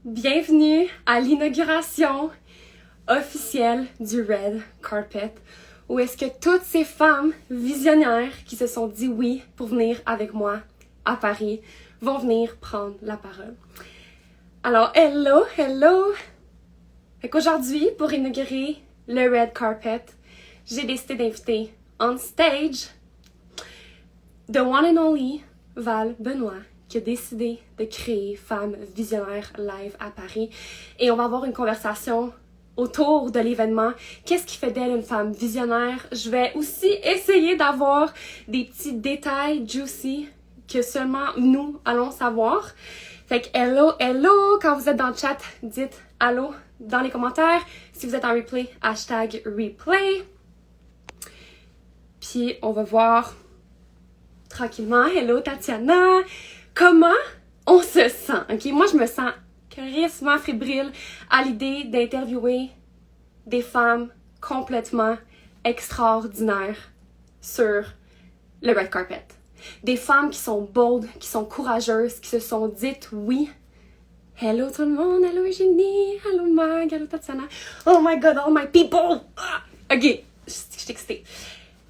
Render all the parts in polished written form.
Bienvenue à l'inauguration officielle du Red Carpet, où est-ce que toutes ces femmes visionnaires qui se sont dit oui pour venir avec moi à Paris vont venir prendre la parole. Alors, hello! Fait qu'aujourd'hui, pour inaugurer le Red Carpet, j'ai décidé d'inviter on stage the one and only Val Benoît, qui a décidé de créer Femmes Visionnaires Live à Paris. Et on va avoir une conversation autour de l'événement. Qu'est-ce qui fait d'elle une femme visionnaire? Je vais aussi essayer d'avoir des petits détails juicy que seulement nous allons savoir. Fait que hello! Quand vous êtes dans le chat, dites allô dans les commentaires. Si vous êtes en replay, hashtag replay. Puis on va voir tranquillement. Hello Tatiana! Comment on se sent? Ok, moi je me sens crissement fébrile à l'idée d'interviewer des femmes complètement extraordinaires sur le red carpet. Des femmes qui sont bold, qui sont courageuses, qui se sont dites oui. Hello tout le monde, hello Eugénie, hello Mag, hello Tatiana. Oh my god, all my people! Ah! Ok, je suis excitée.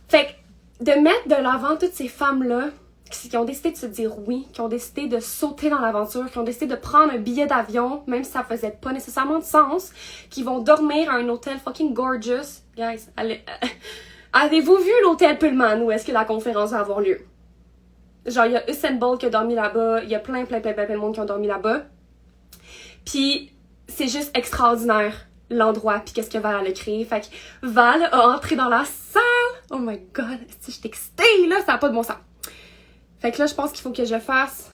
Fait que de mettre de l'avant toutes ces femmes-là qui ont décidé de se dire oui, qui ont décidé de sauter dans l'aventure, qui ont décidé de prendre un billet d'avion, même si ça faisait pas nécessairement de sens, qui vont dormir à un hôtel fucking gorgeous. Guys, avez-vous vu l'hôtel Pullman où est-ce que la conférence va avoir lieu? Genre, il y a Usain Bolt qui a dormi là-bas, il y a plein de monde qui ont dormi là-bas. Puis, c'est juste extraordinaire, l'endroit, puis qu'est-ce que Val a créé. Fait que Val a entré dans la salle. Oh my god, je suis excitée, là, ça n'a pas de bon sens. Fait que là, je pense qu'il faut que je fasse...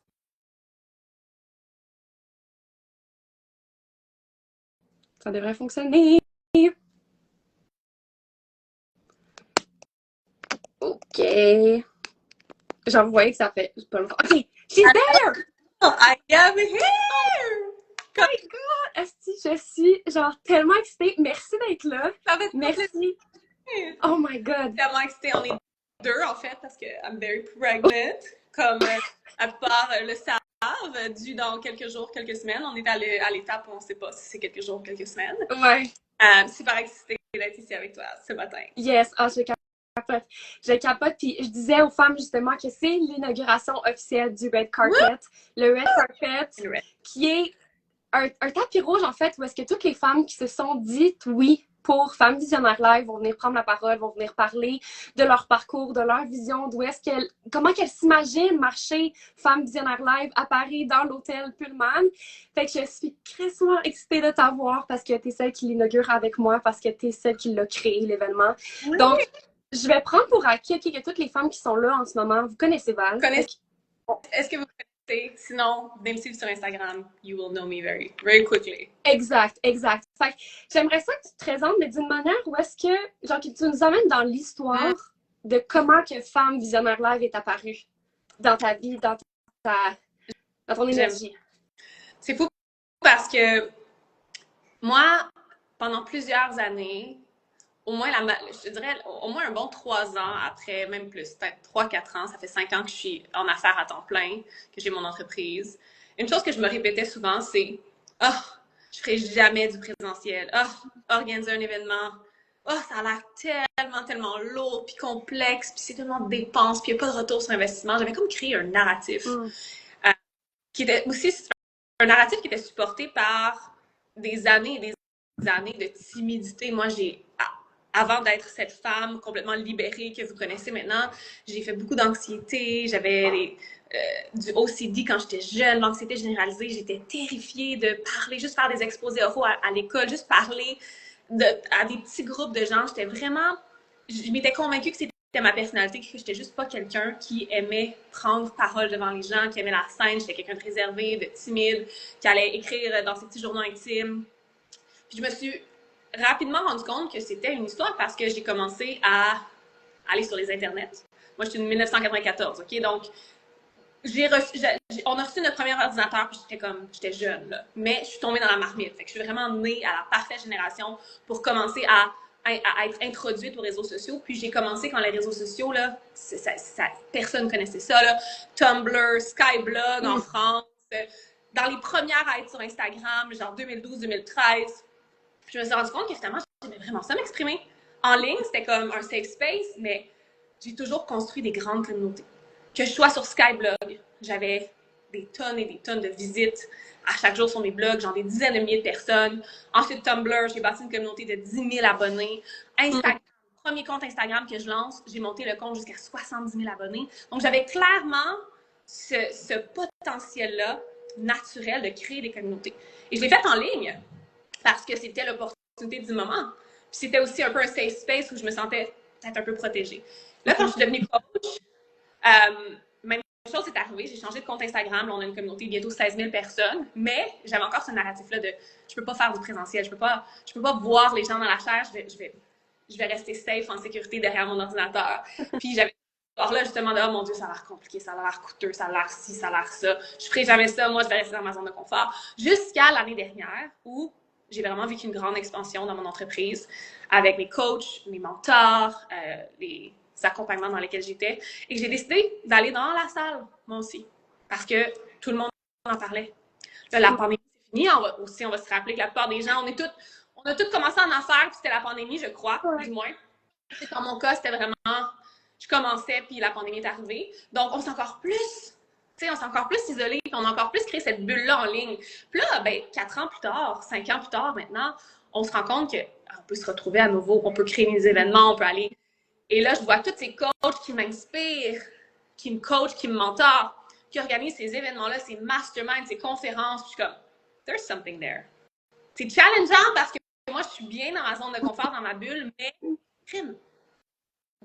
Ça devrait fonctionner. OK. J'en voyais que ça fait pas longtemps. OK, she's there! I am here! Oh my god! Esti, je suis genre tellement excitée. Merci d'être là. Ça va être Merci. Oh my god. tellement excitée. On est deux, en fait, parce que I'm very pregnant. Comme la plupart le savent, dû dans quelques jours, quelques semaines. On est à l'étape où on ne sait pas si c'est quelques jours, quelques semaines. Ouais. Super excitée d'être ici avec toi ce matin. Yes, je capote. Je capote, puis je disais aux femmes justement que c'est l'inauguration officielle du Red Carpet. Le Red Carpet, qui est un tapis rouge, en fait, où est-ce que toutes les femmes qui se sont dites oui pour Femmes Visionnaires Live vont venir prendre la parole, vont venir parler de leur parcours, de leur vision, comment qu'elles s'imaginent marcher Femmes Visionnaires Live à Paris dans l'hôtel Pullman. Fait que je suis crissement excitée de t'avoir parce que t'es celle qui l'inaugure avec moi, parce que t'es celle qui l'a créé, l'événement. Oui. Donc, je vais prendre pour acquis que toutes les femmes qui sont là en ce moment, vous connaissez Val. Est-ce que vous connaissez? Sinon, venez me suivre sur Instagram. You will know me very, very quickly. Exact. Fait que j'aimerais ça que tu te présentes, mais d'une manière où est-ce que, genre, que tu nous amènes dans l'histoire de comment que Femme Visionnaire Live est apparue dans ta vie, dans ton énergie. C'est fou parce que moi, pendant plusieurs années, au moins, je dirais, au moins un bon 3 ans après, même plus, peut-être 3-4 ans, ça fait 5 ans que je suis en affaires à temps plein, que j'ai mon entreprise. Une chose que je me répétais souvent, c'est « Oh, je ferai jamais du présentiel. Oh, organiser un événement. Oh, ça a l'air tellement lourd, puis complexe, puis c'est tellement de dépenses, puis il n'y a pas de retour sur investissement. » J'avais comme créé un narratif qui était aussi un narratif qui était supporté par des années et des années de timidité. Moi, avant d'être cette femme complètement libérée que vous connaissez maintenant, j'ai fait beaucoup d'anxiété, j'avais du OCD quand j'étais jeune, l'anxiété généralisée, j'étais terrifiée de parler, juste faire des exposés oraux à l'école, juste parler à des petits groupes de gens. Je m'étais convaincue que c'était ma personnalité, que j'étais juste pas quelqu'un qui aimait prendre parole devant les gens, qui aimait la scène. J'étais quelqu'un de réservé, de timide, qui allait écrire dans ses petits journaux intimes. Puis je me suis rapidement rendu compte que c'était une histoire parce que j'ai commencé à aller sur les internets. Moi, je suis de 1994, OK? Donc, on a reçu notre premier ordinateur, puis j'étais jeune, là. Mais je suis tombée dans la marmite. Fait que je suis vraiment née à la parfaite génération pour commencer à être introduite aux réseaux sociaux. Puis j'ai commencé quand les réseaux sociaux, là, personne ne connaissait ça, là. Tumblr, Skyblog en France. dans les premières à être sur Instagram, genre 2012-2013. Je me suis rendu compte que finalement, j'aimais vraiment ça m'exprimer. En ligne, c'était comme un safe space, mais j'ai toujours construit des grandes communautés. Que je sois sur Skyblog, j'avais des tonnes et des tonnes de visites à chaque jour sur mes blogs, genre des dizaines de milliers de personnes. Ensuite, Tumblr, j'ai bâti une communauté de 10 000 abonnés. Instagram, premier compte Instagram que je lance, j'ai monté le compte jusqu'à 70 000 abonnés. Donc, j'avais clairement ce potentiel-là naturel de créer des communautés. Et je l'ai fait en ligne parce que c'était l'opportunité du moment. Puis c'était aussi un peu un safe space où je me sentais peut-être un peu protégée. Là, quand je suis devenue coach, même chose est arrivée. J'ai changé de compte Instagram. Là, on a une communauté de bientôt 16 000 personnes. Mais j'avais encore ce narratif-là de je peux pas faire du présentiel. Je peux pas voir les gens dans la chair. Je vais rester safe, en sécurité derrière mon ordinateur. Puis j'avais alors là, justement, oh mon Dieu, ça a l'air compliqué, ça a l'air coûteux, ça a l'air ci, ça a l'air ça. Je ferai jamais ça. Moi, je vais rester dans ma zone de confort. Jusqu'à l'année dernière où j'ai vraiment vécu une grande expansion dans mon entreprise avec mes coachs, mes mentors, les accompagnements dans lesquels j'étais. Et j'ai décidé d'aller dans la salle, moi aussi, parce que tout le monde en parlait. Là, la pandémie, c'est fini. On va se rappeler que la plupart des gens, on a tous commencé en affaires, puis c'était la pandémie, je crois, du moins. Dans mon cas, c'était vraiment, je commençais, puis la pandémie est arrivée. Donc, on s'est encore plus isolé, puis on a encore plus créé cette bulle-là en ligne. Puis là, 4 ans plus tard, 5 ans plus tard maintenant, on se rend compte qu'on peut se retrouver à nouveau, on peut créer des événements, on peut aller. Et là, je vois tous ces coachs qui m'inspirent, qui me coachent, qui me mentorent, qui organisent ces événements-là, ces masterminds, ces conférences. Puis je suis comme, there's something there. C'est challengeant parce que moi, je suis bien dans ma zone de confort, dans ma bulle, mais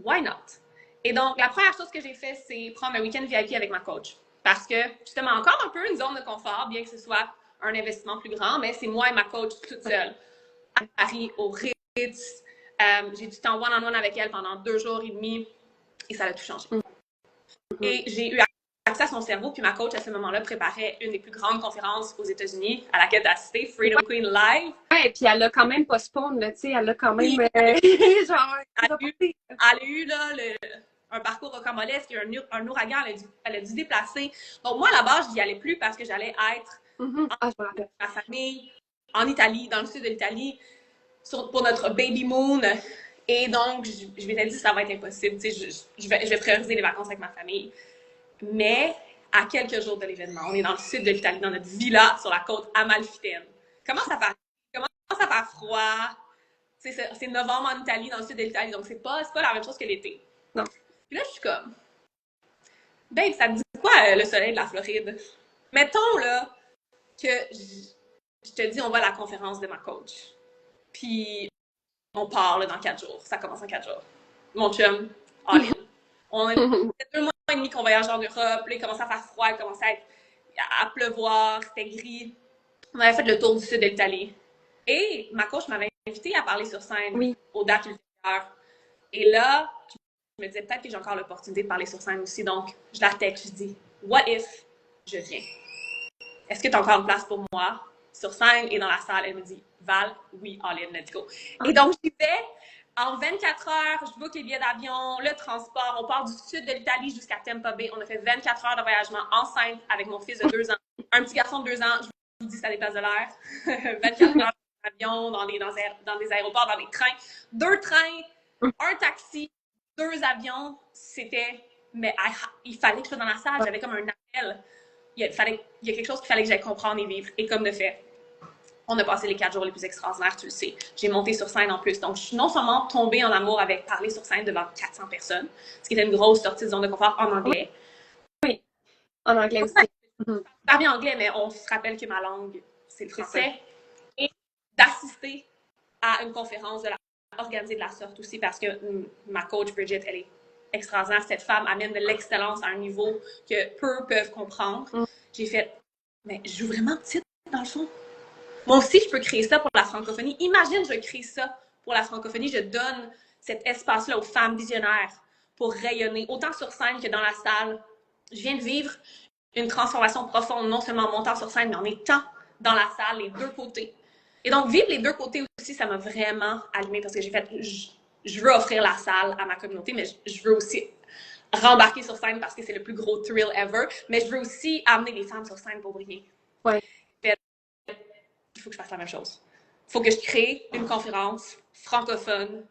why not? Et donc, la première chose que j'ai fait, c'est prendre un week-end VIP avec ma coach. Parce que, justement, encore un peu une zone de confort, bien que ce soit un investissement plus grand, mais c'est moi et ma coach toute seule. À Paris, au Ritz. J'ai du temps one-on-one avec elle pendant 2 jours et demi et ça a tout changé. Et j'ai eu accès à son cerveau, puis ma coach à ce moment-là préparait une des plus grandes conférences aux États-Unis à laquelle tu as assisté, Freedom Queen Live. Ouais, et puis elle a quand même postpone, là, tu sais, elle a quand même, genre, elle a eu là, un parcours rocambolesque, il y a un ouragan, elle a dû déplacer. Donc moi, à la base, je n'y allais plus parce que j'allais être avec ma famille, en Italie, dans le sud de l'Italie, pour notre baby moon. Et donc, je m'étais dit, ça va être impossible. Tu sais, je vais prioriser les vacances avec ma famille. Mais, à quelques jours de l'événement, on est dans le sud de l'Italie, dans notre villa sur la côte amalfitaine. Comment ça fait froid? C'est novembre en Italie, dans le sud de l'Italie, donc c'est pas la même chose que l'été. Non. Puis là, je suis comme, babe, ça te dit quoi, le soleil de la Floride? Mettons, là, que je te dis, on va à la conférence de ma coach. Puis, on part là, dans 4 jours. Ça commence en 4 jours. Mon chum, all in. On a 2 mois et demi qu'on voyage en Europe. Là, il commençait à faire froid, il commençait à pleuvoir, c'était gris. On avait fait le tour du sud de l'Italie. Et ma coach m'avait invité à parler sur scène aux dates ultérieures. Et là, je me disais peut-être que j'ai encore l'opportunité de parler sur scène aussi. Donc, je la texte, je dis « What if je viens? Est-ce que tu as encore une place pour moi sur scène et dans la salle? » Elle me dit « Val, oui, all in, let's go. » Et donc, j'y vais. En 24 heures, je book les billets d'avion, le transport. On part du sud de l'Italie jusqu'à Tampa Bay. On a fait 24 heures de voyagement enceinte avec mon fils de 2 ans. Un petit garçon de 2 ans, je vous dis, ça dépasse de l'air. 24 heures d'avion, dans des aéroports, dans des trains. 2 trains, un taxi, 2 avions. C'était... Mais il fallait que je sois dans la salle. J'avais comme un appel. Il y a quelque chose qu'il fallait que j'aille comprendre et vivre. Et comme de fait, on a passé les 4 jours les plus extraordinaires, tu le sais. J'ai monté sur scène en plus. Donc, je suis non seulement tombée en amour avec parler sur scène devant 400 personnes, ce qui était une grosse sortie de zone de confort en anglais. Oui, en anglais aussi. Je parle bien anglais, mais on se rappelle que ma langue, c'est le français. Et d'assister à une conférence organisée de la sorte aussi, parce que ma coach Bridget, elle est extraordinaire. Cette femme amène de l'excellence à un niveau que peu peuvent comprendre. J'ai fait, mais je joue vraiment petite dans le fond. Moi aussi, je peux créer ça pour la francophonie. Imagine, je crée ça pour la francophonie. Je donne cet espace-là aux femmes visionnaires pour rayonner, autant sur scène que dans la salle. Je viens de vivre une transformation profonde, non seulement en montant sur scène, mais en étant dans la salle, les 2 côtés. Et donc, vivre les 2 côtés aussi, ça m'a vraiment allumée parce que j'ai fait, je veux offrir la salle à ma communauté, mais je veux aussi rembarquer sur scène parce que c'est le plus gros thrill ever, mais je veux aussi amener les femmes sur scène pour briller. Ouais. Fait, il faut que je fasse la même chose. Il faut que je crée une conférence francophone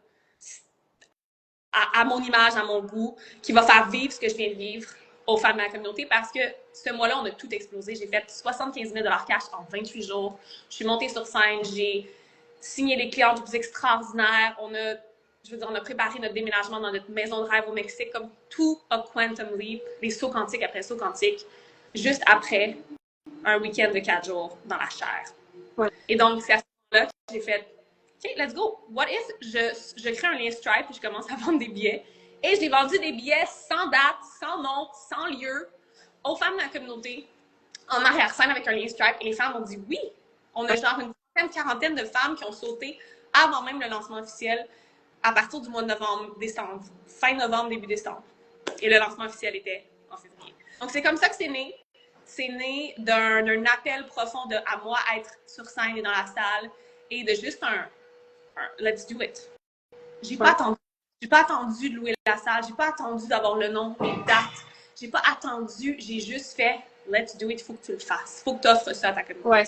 à mon image, à mon goût, qui va faire vivre ce que je viens de vivre aux femmes de ma communauté parce que ce mois-là, on a tout explosé. J'ai fait 75 000 cash en 28 jours. Je suis montée sur scène, j'ai signé des clients plus extraordinaires. On a préparé notre déménagement dans notre maison de rêve au Mexique, comme tout a quantum leap, les sauts quantiques après sauts quantiques, juste après un week-end de 4 jours dans la chair. Ouais. Et donc, c'est à ce moment-là que j'ai fait OK, let's go. What if je crée un lien Stripe et je commence à vendre des billets? Et j'ai vendu des billets sans date, sans nom, sans lieu, aux femmes de la communauté, en arrière-scène avec un lien Stripe. Et les femmes ont dit oui. On a genre une quarantaine de femmes qui ont sauté avant même le lancement officiel à partir du mois de novembre, décembre, fin novembre, début décembre. Et le lancement officiel était en février. Donc, c'est comme ça que c'est né. C'est né d'un appel profond à moi être sur scène et dans la salle et de juste un let's do it. J'ai pas attendu de louer la salle, j'ai pas attendu d'avoir le nom, les dates, j'ai pas attendu, j'ai juste fait let's do it, faut que tu le fasses, faut que tu offres ça à ta communauté. Ouais.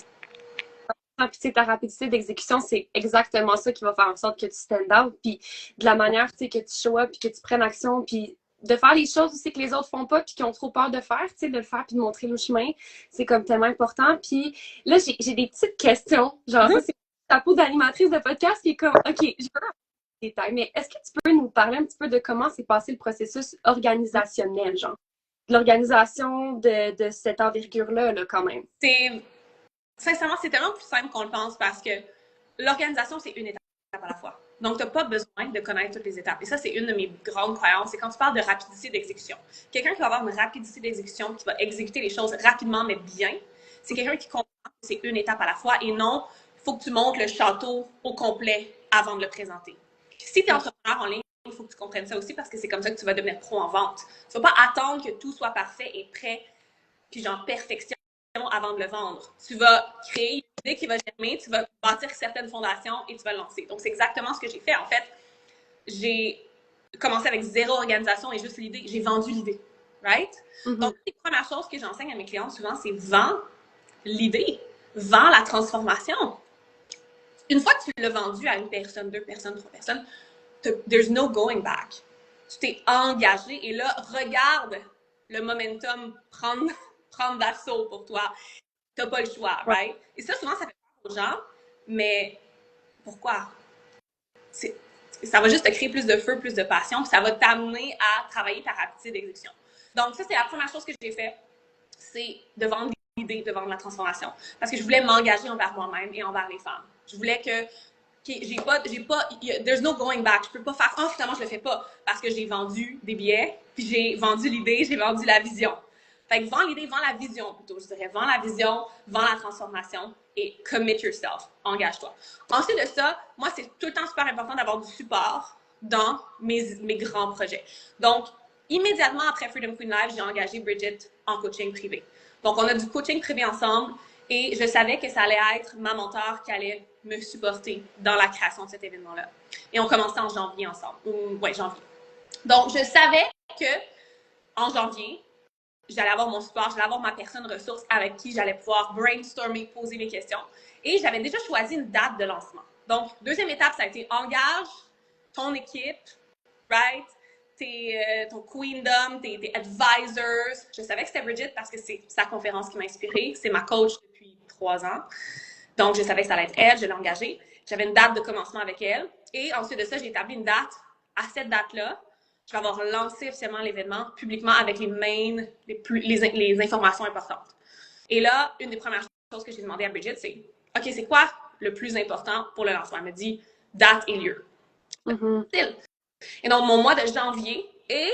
Puis ta rapidité d'exécution, c'est exactement ça qui va faire en sorte que tu stand out, puis de la manière que tu show up, puis que tu prennes action, puis de faire les choses aussi que les autres font pas, puis qui ont trop peur de faire, de le faire, puis de montrer le chemin, c'est comme tellement important. Puis là, j'ai des petites questions, genre ça, c'est ta peau d'animatrice de podcast qui est comme, OK, je veux des détails, mais est-ce que tu peux nous parler un petit peu de comment s'est passé le processus organisationnel, genre, de l'organisation de cette envergure-là, là, quand même? Sincèrement, c'est tellement plus simple qu'on le pense parce que l'organisation, c'est une étape à la fois. Donc, tu n'as pas besoin de connaître toutes les étapes. Et ça, c'est une de mes grandes croyances. C'est quand tu parles de rapidité d'exécution. Quelqu'un qui va avoir une rapidité d'exécution, qui va exécuter les choses rapidement, mais bien, c'est quelqu'un qui comprend que c'est une étape à la fois et non, il faut que tu montes le château au complet avant de le présenter. Si tu es entrepreneur en ligne, il faut que tu comprennes ça aussi parce que c'est comme ça que tu vas devenir pro en vente. Tu ne vas pas attendre que tout soit parfait et prêt, puis genre perfection avant de le vendre. Tu vas créer une idée qui va germer, tu vas bâtir certaines fondations et tu vas le lancer. Donc, c'est exactement ce que j'ai fait. En fait, j'ai commencé avec zéro organisation et juste l'idée. J'ai vendu l'idée. Right? Mm-hmm. Donc, les premières choses que j'enseigne à mes clients souvent, c'est vends l'idée, vends la transformation. Une fois que tu l'as vendu à une personne, 2 personnes, 3 personnes, there's no going back. Tu t'es engagé et là, regarde le momentum prendre d'assaut pour toi. Tu n'as pas le choix, right? Et ça, souvent, ça fait peur aux gens, mais pourquoi? Ça va juste te créer plus de feu, plus de passion, puis ça va t'amener à travailler ta rapidité d'exécution. Donc, ça, c'est la première chose que j'ai fait, c'est de vendre l'idée, de vendre la transformation. Parce que je voulais m'engager envers moi-même et envers les femmes. Je voulais que there's no going back. Je peux pas faire, finalement, je le fais pas. Parce que j'ai vendu des billets, puis j'ai vendu l'idée, j'ai vendu la vision. Fait que vends l'idée, vends la vision plutôt. Je dirais, vends la vision, vends la transformation et commit yourself. Engage-toi. Ensuite de ça, moi, c'est tout le temps super important d'avoir du support dans mes grands projets. Donc, immédiatement après Freedom Queen Live, j'ai engagé Bridget en coaching privé. Donc, on a du coaching privé ensemble et je savais que ça allait être ma mentor qui allait me supporter dans la création de cet événement-là. Et on commençait en janvier ensemble. Janvier. Donc, je savais que en janvier, j'allais avoir mon support, j'allais avoir ma personne ressource avec qui j'allais pouvoir brainstormer, poser mes questions. Et j'avais déjà choisi une date de lancement. Donc, deuxième étape, ça a été engage ton équipe, right? Ton queendom, tes advisors. Je savais que c'était Bridget parce que c'est sa conférence qui m'a inspirée. C'est ma coach depuis 3 ans. Donc, je savais que ça allait être elle, je l'ai engagée. J'avais une date de commencement avec elle. Et ensuite de ça, j'ai établi une date. À cette date-là, je vais avoir lancé officiellement l'événement publiquement avec les informations importantes. Et là, une des premières choses que j'ai demandé à Bridget, c'est « OK, c'est quoi le plus important pour le lancement? » Elle me dit « date et lieu. Mm-hmm. Et donc, mon mois de janvier et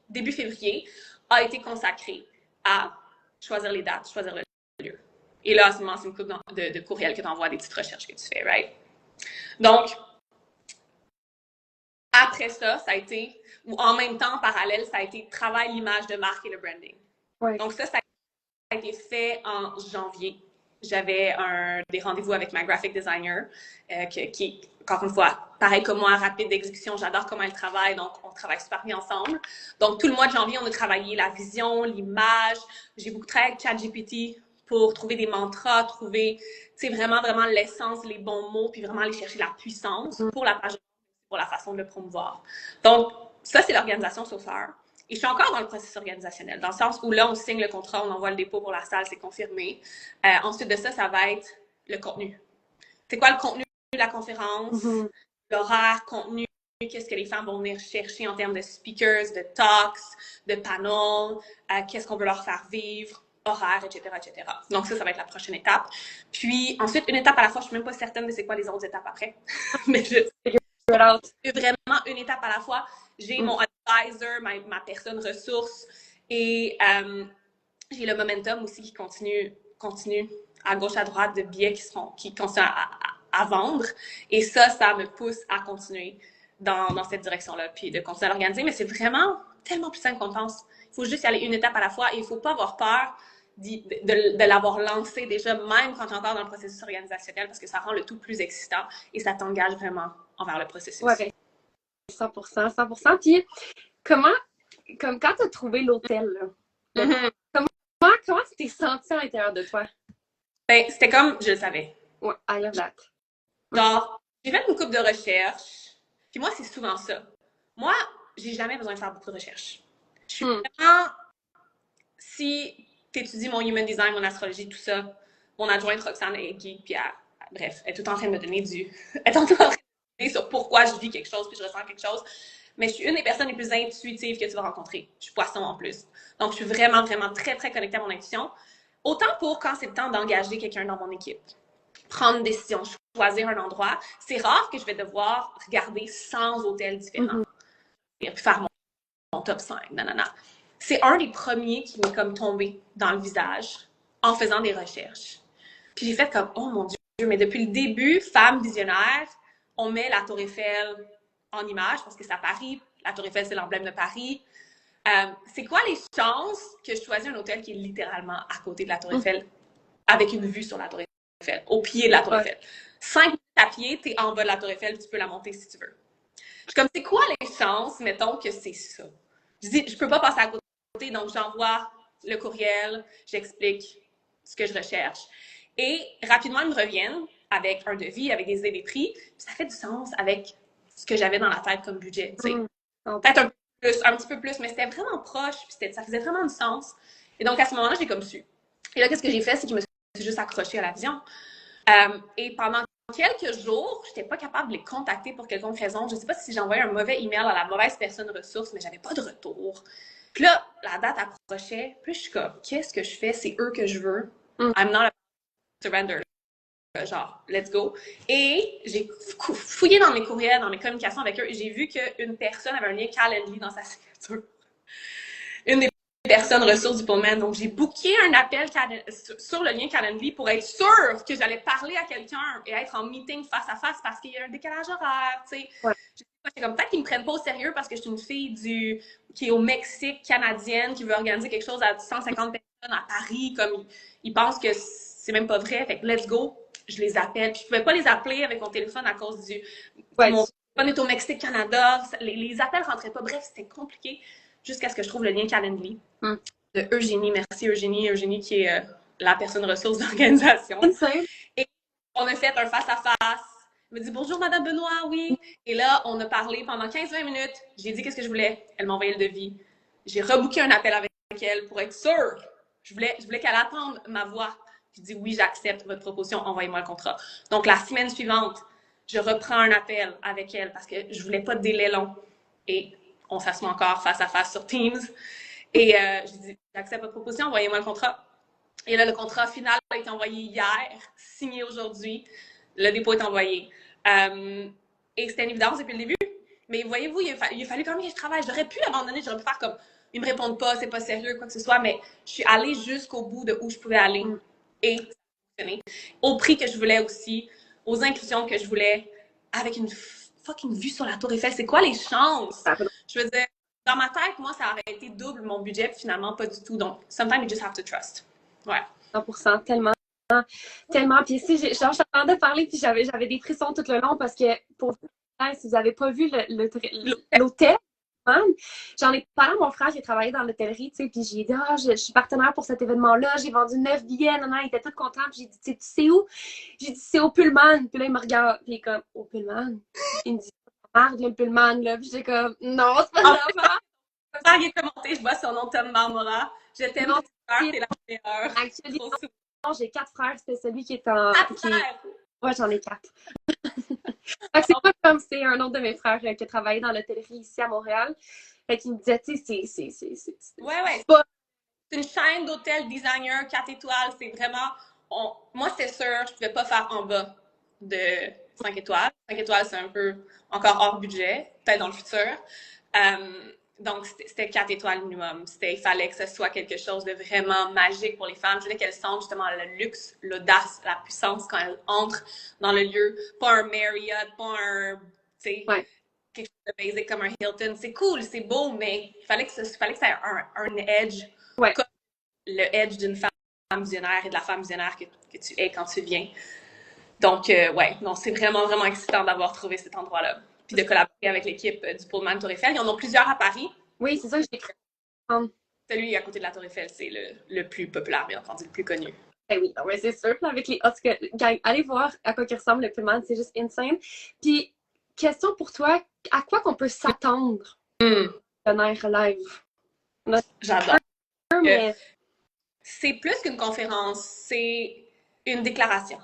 début février a été consacré à choisir les dates, choisir le lieu. Et là, à ce moment, c'est une couple de courriels que tu envoies, des petites recherches que tu fais, right? Donc, après ça, ça a été, ou en même temps, en parallèle, ça a été travail l'image de marque et le branding. Ouais. Donc ça a été fait en janvier. J'avais des rendez-vous avec ma graphic designer, qui, encore une fois, pareil comme moi, rapide d'exécution, j'adore comment elle travaille, donc on travaille super bien ensemble. Donc tout le mois de janvier, on a travaillé la vision, l'image, j'ai beaucoup travaillé avec ChatGPT pour trouver des mantras, trouver, tu sais, vraiment, vraiment l'essence, les bons mots, puis vraiment aller chercher la puissance pour la page, pour la façon de le promouvoir. Donc, ça, c'est l'organisation so far. Et je suis encore dans le processus organisationnel, dans le sens où là, on signe le contrat, on envoie le dépôt pour la salle, c'est confirmé. Ensuite de ça, ça va être le contenu. C'est quoi le contenu de la conférence? L'horaire, contenu, qu'est-ce que les femmes vont venir chercher en termes de speakers, de talks, de panels, qu'est-ce qu'on veut leur faire vivre, horaire, etc., etc. Donc ça va être la prochaine étape. Puis ensuite, une étape à la fois, je suis même pas certaine de c'est quoi les autres étapes après. Mais je vraiment une étape à la fois. J'ai mon advisor, ma personne ressource, et j'ai le momentum aussi qui continue à gauche, à droite de billets qui continuent à vendre. Et ça me pousse à continuer dans cette direction-là, puis de continuer à l'organiser. Mais c'est vraiment tellement plus simple qu'on pense. Il faut juste y aller une étape à la fois et il ne faut pas avoir peur de l'avoir lancé déjà, même quand tu es encore dans le processus organisationnel, parce que ça rend le tout plus excitant et ça t'engage vraiment envers le processus. Ouais, 100%, 100%. Puis, comme quand tu as trouvé l'hôtel, comment tu t'es sentie à l'intérieur de toi? Ben, c'était comme, je le savais. Ouais, I love that. Genre, j'ai fait une couple de recherches, puis moi, c'est souvent ça. Moi, j'ai jamais besoin de faire beaucoup de recherches. Je suis vraiment, si tu étudies mon human design, mon astrologie, tout ça, mon adjointe Roxane est geek, puis bref, elle est tout le temps en train de me donner elle est en train de me donner sur pourquoi je vis quelque chose, puis je ressens quelque chose. Mais je suis une des personnes les plus intuitives que tu vas rencontrer. Je suis poisson en plus. Donc, je suis vraiment, vraiment très, très connectée à mon intuition. Autant pour quand c'est le temps d'engager quelqu'un dans mon équipe. Prendre une décision, choisir un endroit. C'est rare que je vais devoir regarder 100 hôtels différents. Et puis faire mon top 5. Nanana. C'est un des premiers qui m'est comme tombé dans le visage en faisant des recherches. Puis j'ai fait comme, oh mon Dieu, mais depuis le début, femme visionnaire, on met la Tour Eiffel en image parce que c'est à Paris. La Tour Eiffel, c'est l'emblème de Paris. C'est quoi les chances que je choisisse un hôtel qui est littéralement à côté de la Tour Eiffel, avec une vue sur la Tour Eiffel, au pied de la Tour Eiffel? 5 minutes à pied, t'es en bas de la Tour Eiffel, tu peux la monter si tu veux. Je suis comme, c'est quoi les chances, mettons, que c'est ça? Je dis, je peux pas passer à côté, donc j'envoie le courriel, j'explique ce que je recherche. Et rapidement, ils me reviennent avec un devis, avec des idées des prix, puis ça fait du sens avec ce que j'avais dans la tête comme budget. Peut-être un petit peu plus, mais c'était vraiment proche, puis ça faisait vraiment du sens. Et donc, à ce moment-là, j'ai comme su. Et là, qu'est-ce que j'ai fait? C'est que je me suis juste accrochée à l'avion. Et pendant quelques jours, je n'étais pas capable de les contacter pour quelconque raison. Je ne sais pas si j'envoyais un mauvais email à la mauvaise personne ressource, mais j'avais pas de retour. Puis là, la date approchait. Puis je suis comme, qu'est-ce que je fais? C'est eux que je veux. I'm not a surrender. Genre, let's go. Et j'ai fouillé dans mes courriels, dans mes communications avec eux, et j'ai vu qu'une personne avait un lien Calendly dans sa signature. Une des personnes ressources du Pullman. Donc, j'ai booké un appel sur le lien Calendly pour être sûre que j'allais parler à quelqu'un et être en meeting face à face parce qu'il y a un décalage horaire, tu sais. Ouais. J'étais comme, peut-être qu'ils me prennent pas au sérieux parce que je suis une fille qui est au Mexique, canadienne, qui veut organiser quelque chose à 150 personnes à Paris, comme ils pensent que c'est même pas vrai. Fait que let's go. Je les appelle. Puis je pouvais pas les appeler avec mon téléphone à cause du... Ouais, mon téléphone est au Mexique, Canada. Les appels rentraient pas. Bref, c'était compliqué jusqu'à ce que je trouve le lien Calendly de Eugénie. Merci Eugénie. Eugénie qui est la personne ressource d'organisation. Et on a fait un face-à-face. Elle me dit « Bonjour Madame Benoît, oui. » Et là, on a parlé pendant 15-20 minutes. J'ai dit qu'est-ce que je voulais. Elle m'a envoyé le devis. J'ai rebooké un appel avec elle pour être sûre. Je voulais qu'elle attende ma voix. Je dis oui, j'accepte votre proposition, envoyez-moi le contrat. Donc, la semaine suivante, je reprends un appel avec elle parce que je voulais pas de délai long. Et on s'assoit encore face à face sur Teams. Et je dis, j'accepte votre proposition, envoyez-moi le contrat. Et là, le contrat final a été envoyé hier, signé aujourd'hui. Le dépôt est envoyé. Et c'était une évidence depuis le début. Mais voyez-vous, il a fallu quand même que je travaille. J'aurais pu abandonner, j'aurais pu faire comme, ils me répondent pas, c'est pas sérieux, quoi que ce soit. Mais je suis allée jusqu'au bout de où je pouvais aller. Et au prix que je voulais aussi, aux inclusions que je voulais, avec une fucking vue sur la Tour Eiffel. C'est quoi les chances? Je veux dire, dans ma tête, moi, ça aurait été double mon budget, puis finalement, pas du tout. Donc, sometimes you just have to trust. Ouais. 100%, tellement. Tellement. Puis ici, j'entendais parler, puis j'avais des frissons tout le long parce que, pour si vous n'avez pas vu l'hôtel, J'en ai parlé à mon frère qui travaillait dans l'hôtellerie, tu sais, puis j'ai dit, je suis partenaire pour cet événement-là, j'ai vendu 9 billets, non, non, il était tout content, puis j'ai dit, tu sais où? J'ai dit, c'est au Pullman, puis là, il me regarde, puis il est comme, au Pullman? Il me dit, merde, le Pullman, là, puis j'ai comme, non, c'est pas En grave. fait, il est commenté, je vois son nom, Tom Marmora. Je t'aime, Non, petite sœur, t'es la meilleure. actually, Trop sweet. non, j'ai 4 frères, c'est celui qui est en, Quatre qui est, frères! ouais, j'en ai 4. Fait que c'est pas comme c'est un autre de mes frères qui a travaillé dans l'hôtellerie ici à Montréal. Fait qu'il me disait, tu sais, Ouais. c'est pas. C'est une chaîne d'hôtels designer 4 étoiles. C'est vraiment. Moi, c'est sûr, je pouvais pas faire en bas de 5 étoiles. 5 étoiles, c'est un peu encore hors budget, peut-être dans le futur. Donc, c'était 4 étoiles minimum. Il fallait que ce soit quelque chose de vraiment magique pour les femmes. Je voulais qu'elles sentent justement le luxe, l'audace, la puissance quand elles entrent dans le lieu. Pas un Marriott, pas un, tu sais, Ouais. quelque chose de basic comme un Hilton. C'est cool, c'est beau, mais il fallait que ça ait un edge, Ouais. comme le edge d'une femme visionnaire et de la femme visionnaire que tu es quand tu viens. Donc, ouais, non, c'est vraiment, vraiment excitant d'avoir trouvé cet endroit-là. Puis de collaborer avec l'équipe du Pullman Tour Eiffel. Ils en ont plusieurs à Paris. Oui, c'est ça que j'ai cru. Celui à côté de la Tour Eiffel, c'est le plus populaire, bien entendu, le plus connu. Ben oui, ouais, c'est sûr. Puis avec les gang, allez voir à quoi il ressemble le Pullman, c'est juste insane. Puis, question pour toi, à quoi qu'on peut s'attendre d'un air live? J'adore. Mais... C'est plus qu'une conférence, c'est une déclaration.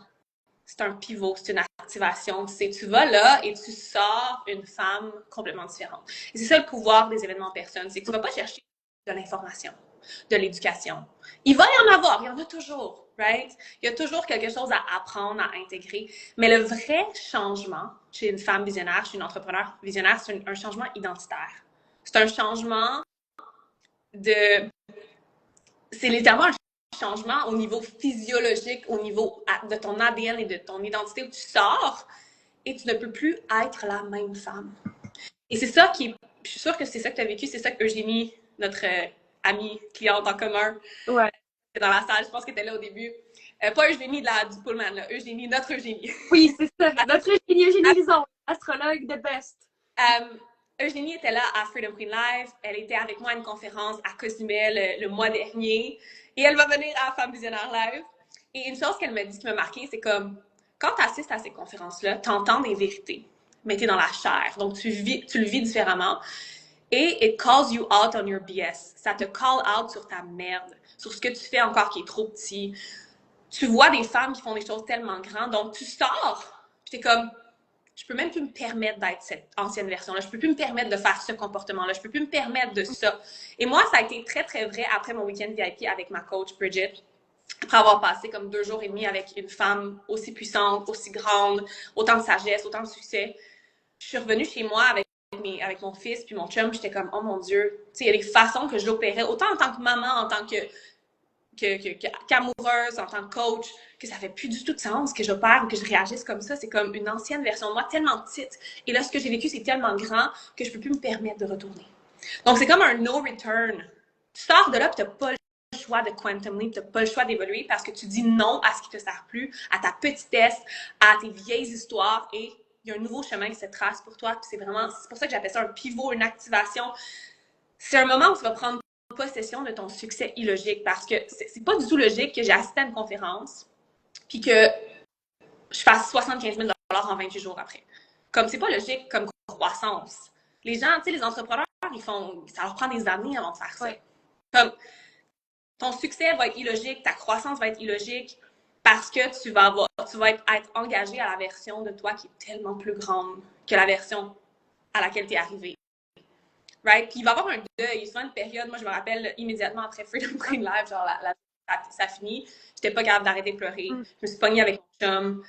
C'est un pivot, c'est une activation. Tu vas là et tu sors une femme complètement différente. Et c'est ça le pouvoir des événements en personne, c'est que tu ne vas pas chercher de l'information, de l'éducation. Il va y en avoir, il y en a toujours, right? Il y a toujours quelque chose à apprendre, à intégrer. Mais le vrai changement chez une femme visionnaire, chez une entrepreneur visionnaire, c'est un changement identitaire. C'est un changement de... C'est littéralement un changement au niveau physiologique, au niveau de ton ADN et de ton identité où tu sors et tu ne peux plus être la même femme. Et c'est ça qui est, je suis sûre que c'est ça que tu as vécu, c'est ça que Eugénie, notre amie, cliente en commun, ouais. dans la salle, je pense qu'elle était là au début. Pas Eugénie du Pullman, là, Eugénie, notre Eugénie. Oui, c'est ça. Notre Eugénie Lison, astrologue de best. Eugénie était là à Freedom Queen Live. Elle était avec moi à une conférence à Cozumel le mois dernier. Et elle va venir à Femme Visionnaire Live. Et une chose qu'elle m'a dit qui m'a marquée, c'est comme, quand tu assistes à ces conférences-là, tu entends des vérités, mais tu es dans la chair. Donc, tu le vis différemment. Et it calls you out on your BS. Ça te call out sur ta merde, sur ce que tu fais encore qui est trop petit. Tu vois des femmes qui font des choses tellement grandes. Donc, tu sors, puis t'es comme, je peux même plus me permettre d'être cette ancienne version-là. Je peux plus me permettre de faire ce comportement-là. Je peux plus me permettre de ça. Et moi, ça a été très, très vrai après mon week-end VIP avec ma coach Bridget. Après avoir passé comme 2 jours et demi avec une femme aussi puissante, aussi grande, autant de sagesse, autant de succès. Je suis revenue chez moi avec mon fils puis mon chum. J'étais comme, oh mon Dieu. Tu sais, il y a des façons que je l'opérais, autant en tant que maman, en tant qu'amoureuse, en tant que coach, que ça fait plus du tout de sens que j'opère ou que je réagisse comme ça. C'est comme une ancienne version de moi tellement petite. Et là, ce que j'ai vécu, c'est tellement grand que je peux plus me permettre de retourner. Donc, c'est comme un no return. Tu sors de là et tu n'as pas le choix de quantum leap, tu n'as pas le choix d'évoluer parce que tu dis non à ce qui te sert plus, à ta petitesse, à tes vieilles histoires et il y a un nouveau chemin qui se trace pour toi. Puis c'est pour ça que j'appelle ça un pivot, une activation. C'est un moment où tu vas prendre possession de ton succès illogique parce que c'est pas du tout logique que j'ai assisté à une conférence puis que je fasse 75 000 $ en 28 jours après. Comme c'est pas logique comme croissance. Les gens, tu sais, les entrepreneurs, ça leur prend des années avant de faire ça. Ouais. Comme ton succès va être illogique, ta croissance va être illogique parce que tu vas être engagé à la version de toi qui est tellement plus grande que la version à laquelle tu es arrivé. Right? Puis il va y avoir un deuil, souvent une période, moi je me rappelle immédiatement après Freedom Queen Live, genre ça finit, j'étais pas capable d'arrêter de pleurer. Je me suis pognée avec mon chum,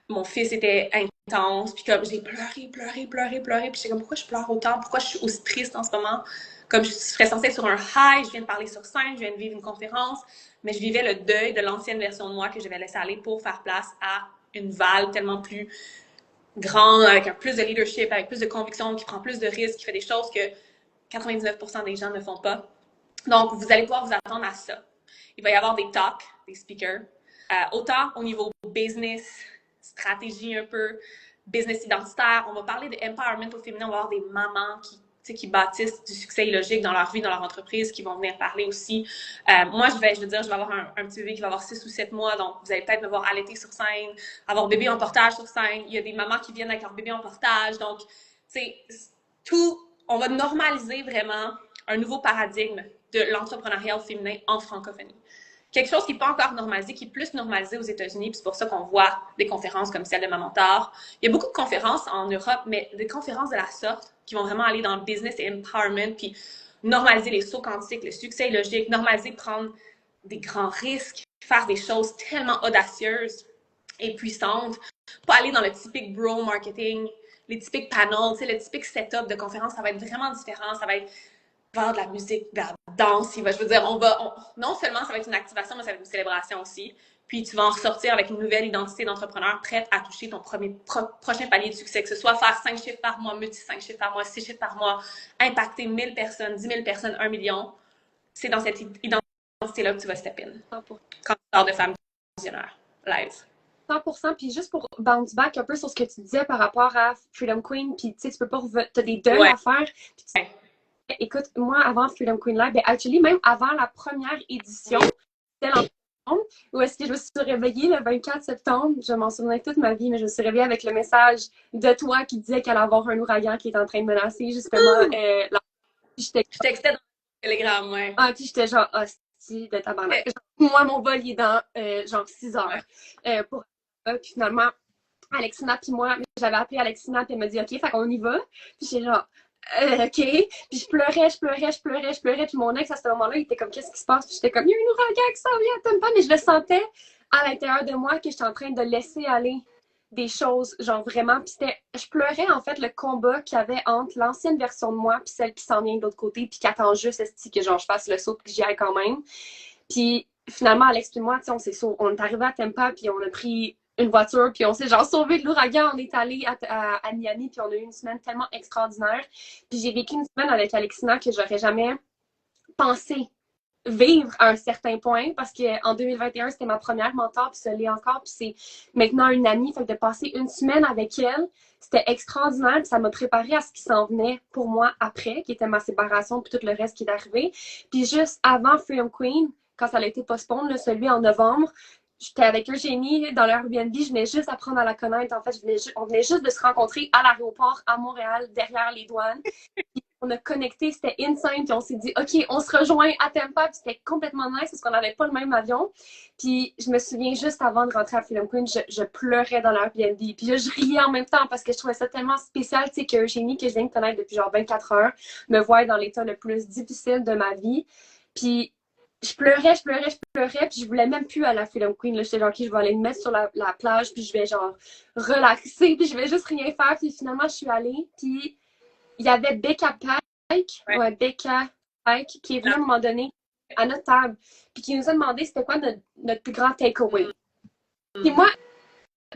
mon fils était intense, puis comme j'ai pleuré, puis j'étais comme pourquoi je pleure autant, pourquoi je suis aussi triste en ce moment, comme je serais censée être sur un high, je viens de parler sur scène, je viens de vivre une conférence, mais je vivais le deuil de l'ancienne version de moi que je vais laisser aller pour faire place à une Val tellement plus grande, avec un plus de leadership, avec plus de conviction, qui prend plus de risques, qui fait des choses que 99% des gens ne font pas. Donc, vous allez pouvoir vous attendre à ça. Il va y avoir des talks, des speakers, autant au niveau business, stratégie un peu, business identitaire. On va parler de empowerment au féminin. On va avoir des mamans qui qui bâtissent du succès illogique dans leur vie, dans leur entreprise, qui vont venir parler aussi. Moi, je vais avoir un petit bébé qui va avoir 6 ou 7 mois, donc vous allez peut-être me voir allaiter sur scène, avoir bébé en portage sur scène. Il y a des mamans qui viennent avec leur bébé en portage. Donc, on va normaliser vraiment un nouveau paradigme de l'entrepreneuriat féminin en francophonie. Quelque chose qui n'est pas encore normalisé, qui est plus normalisé aux États-Unis, puis c'est pour ça qu'on voit des conférences comme celle de Ma Mentor. Il y a beaucoup de conférences en Europe, mais des conférences de la sorte qui vont vraiment aller dans le business et empowerment, puis normaliser les sauts quantiques, le succès logique, normaliser prendre des grands risques, faire des choses tellement audacieuses et puissantes, pas aller dans le typique bro marketing, les typiques panels, le typique setup de conférence, ça va être vraiment différent, ça va être vers de la musique, vers la danse. Je veux dire, non seulement ça va être une activation, mais ça va être une célébration aussi. Puis tu vas en ressortir avec une nouvelle identité d'entrepreneur prête à toucher ton prochain palier de succès, que ce soit faire 5 chiffres par mois, multi 5 chiffres par mois, 6 chiffres par mois, impacter 1000 personnes, 10 000 personnes, 1 million. C'est dans cette identité-là que tu vas step in. 100%. Quand tu sors de Femme Visionnaire live. 100%. Puis juste pour bounce back un peu sur ce que tu disais par rapport à Freedom Queen, puis tu sais, tu peux pas t'as des deuils à faire. Écoute, moi, avant Freedom Queen Live, actually, même avant la première édition, c'était l'ensemble, où est-ce que je me suis réveillée le 24 septembre, je m'en souviens toute ma vie, mais je me suis réveillée avec le message de toi qui disait qu'elle allait avoir un ouragan qui est en train de menacer, justement, Je textais dans le Telegram, ouais. Ah, puis j'étais genre, hostie de tabarnak. Moi, mon vol, il est dans, genre, 6 heures. Puis finalement, Alexina puis moi, j'avais appelé Alexina, puis elle m'a dit, OK, fait qu'on y va. Puis j'étais genre, OK. Puis je pleurais. Puis mon ex, à ce moment-là, il était comme, qu'est-ce qui se passe? Puis j'étais comme, il y a une ouragan qui s'en vient, t'aimes pas? Mais je le sentais à l'intérieur de moi que j'étais en train de laisser aller des choses, genre vraiment. Puis je pleurais, en fait, le combat qu'il y avait entre l'ancienne version de moi puis celle qui s'en vient de l'autre côté, puis qui attend juste, que genre, je fasse le saut puis que j'y aille quand même. Puis finalement, Alex et moi, on est arrivé à Tampa, puis on a pris une voiture, puis on s'est genre sauvé de l'ouragan. On est allé à Miami, puis on a eu une semaine tellement extraordinaire. Puis j'ai vécu une semaine avec Alexina que j'aurais jamais pensé vivre à un certain point, parce qu'en 2021, c'était ma première mentor, puis ça l'est encore, puis c'est maintenant une amie. Fait que de passer une semaine avec elle, c'était extraordinaire, puis ça m'a préparé à ce qui s'en venait pour moi après, qui était ma séparation, puis tout le reste qui est arrivé. Puis juste avant Freedom Queen, quand ça a été postpone, celui en novembre, j'étais avec Eugénie dans l'Airbnb, je venais juste apprendre à la connaître. En fait, on venait juste de se rencontrer à l'aéroport à Montréal, derrière les douanes. Puis on a connecté, c'était insane, puis on s'est dit, OK, on se rejoint à Tampa, puis c'était complètement nice parce qu'on n'avait pas le même avion. Puis je me souviens, juste avant de rentrer à Freedom Queen, je pleurais dans l'Airbnb. Puis là, je riais en même temps parce que je trouvais ça tellement spécial, tu sais, que Eugénie, que je viens de connaître depuis genre 24 heures, me voit dans l'état le plus difficile de ma vie. Puis je pleurais, puis je voulais même plus aller à la Freedom Queen. Là, j'étais genre, OK, je vais aller me mettre sur la plage, puis je vais genre relaxer, puis je vais juste rien faire. Puis finalement, je suis allée, puis il y avait Becca Pike, Becca Pike, qui est venue à un moment donné à notre table, puis qui nous a demandé c'était quoi notre plus grand takeaway. Puis moi,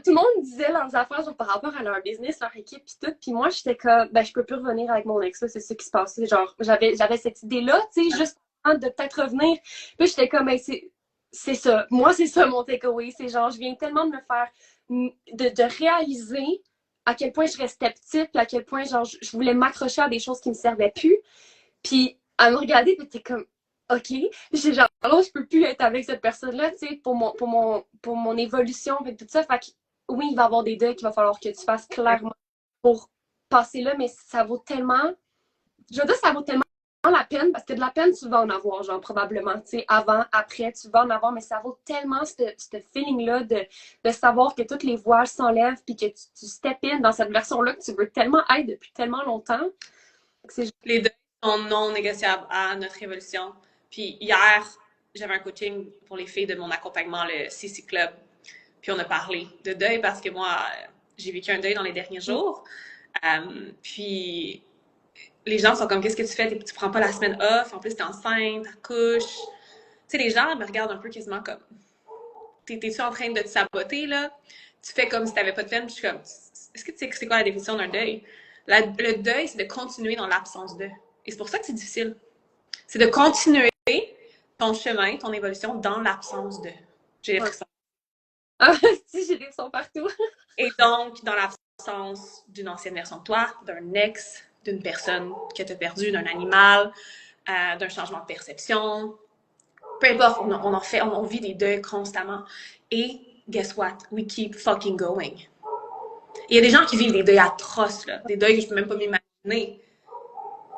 tout le monde disait leurs affaires genre, par rapport à leur business, leur équipe, puis tout. Puis moi, j'étais comme, ben, je peux plus revenir avec mon ex, là, c'est ça qui se passait. Genre, j'avais cette idée-là, tu sais, juste de peut-être revenir. Puis j'étais comme, ben, c'est ça. Moi, c'est ça mon takeaway. C'est genre, je viens tellement de me faire, de réaliser à quel point je restais petite, puis à quel point, genre, je voulais m'accrocher à des choses qui me servaient plus. Puis à me regarder, puis t'es comme, OK. Puis j'étais genre, alors, je peux plus être avec cette personne-là, tu sais, pour mon évolution, et tout ça. Fait que, oui, il va y avoir des deuils qu'il va falloir que tu fasses clairement pour passer là, mais ça vaut tellement, je veux dire, ça vaut tellement la peine, parce que de la peine, tu vas en avoir, genre, probablement, tu sais, avant, après, tu vas en avoir, mais ça vaut tellement ce feeling-là de savoir que toutes les voiles s'enlèvent, puis que tu step in dans cette version-là que tu veux tellement être depuis tellement longtemps. Les deux sont non négociables à notre évolution. Puis hier, j'avais un coaching pour les filles de mon accompagnement, le CC Club. Puis on a parlé de deuil parce que moi, j'ai vécu un deuil dans les derniers jours. Puis les gens sont comme, qu'est-ce que tu fais? Tu prends pas la semaine off, en plus t'es enceinte, t'accouches. Tu sais, les gens me regardent un peu quasiment comme, t'es-tu en train de te saboter, là? Tu fais comme si t'avais pas de peine, puis je suis comme, est-ce que tu sais c'est quoi la définition d'un deuil? Le deuil, c'est de continuer dans l'absence de. Et c'est pour ça que c'est difficile. C'est de continuer ton chemin, ton évolution dans l'absence de. J'ai l'impression. Ah, si, j'ai des sons partout. Et donc, dans l'absence d'une ancienne version de toi, d'un ex, d'une personne que tu as perdue, d'un animal, d'un changement de perception. Peu importe, on vit des deuils constamment. Et guess what? We keep fucking going. Il y a des gens qui vivent des deuils atroces, là, des deuils que je peux même pas m'imaginer.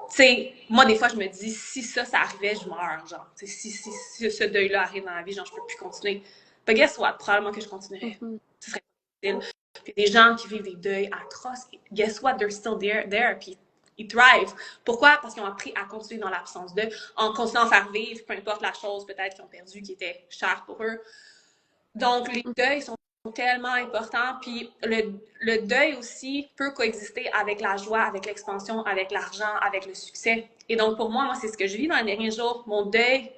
Tu sais, moi, des fois, je me dis, si ça arrivait, je meurs, genre. Si ce deuil-là arrive dans la vie, genre, je peux plus continuer. But guess what? Probablement que je continuerais. Ce serait pas facile. Puis des gens qui vivent des deuils atroces, guess what? They're still there. Puis ils thrive. Pourquoi? Parce qu'ils ont appris à continuer dans l'absence d'eux, en continuant à faire vivre, peu importe la chose peut-être qu'ils ont perdu, qui était chère pour eux. Donc, les deuils sont tellement importants. Puis le deuil aussi peut coexister avec la joie, avec l'expansion, avec l'argent, avec le succès. Et donc, pour moi, c'est ce que je vis dans les derniers jours. Mon deuil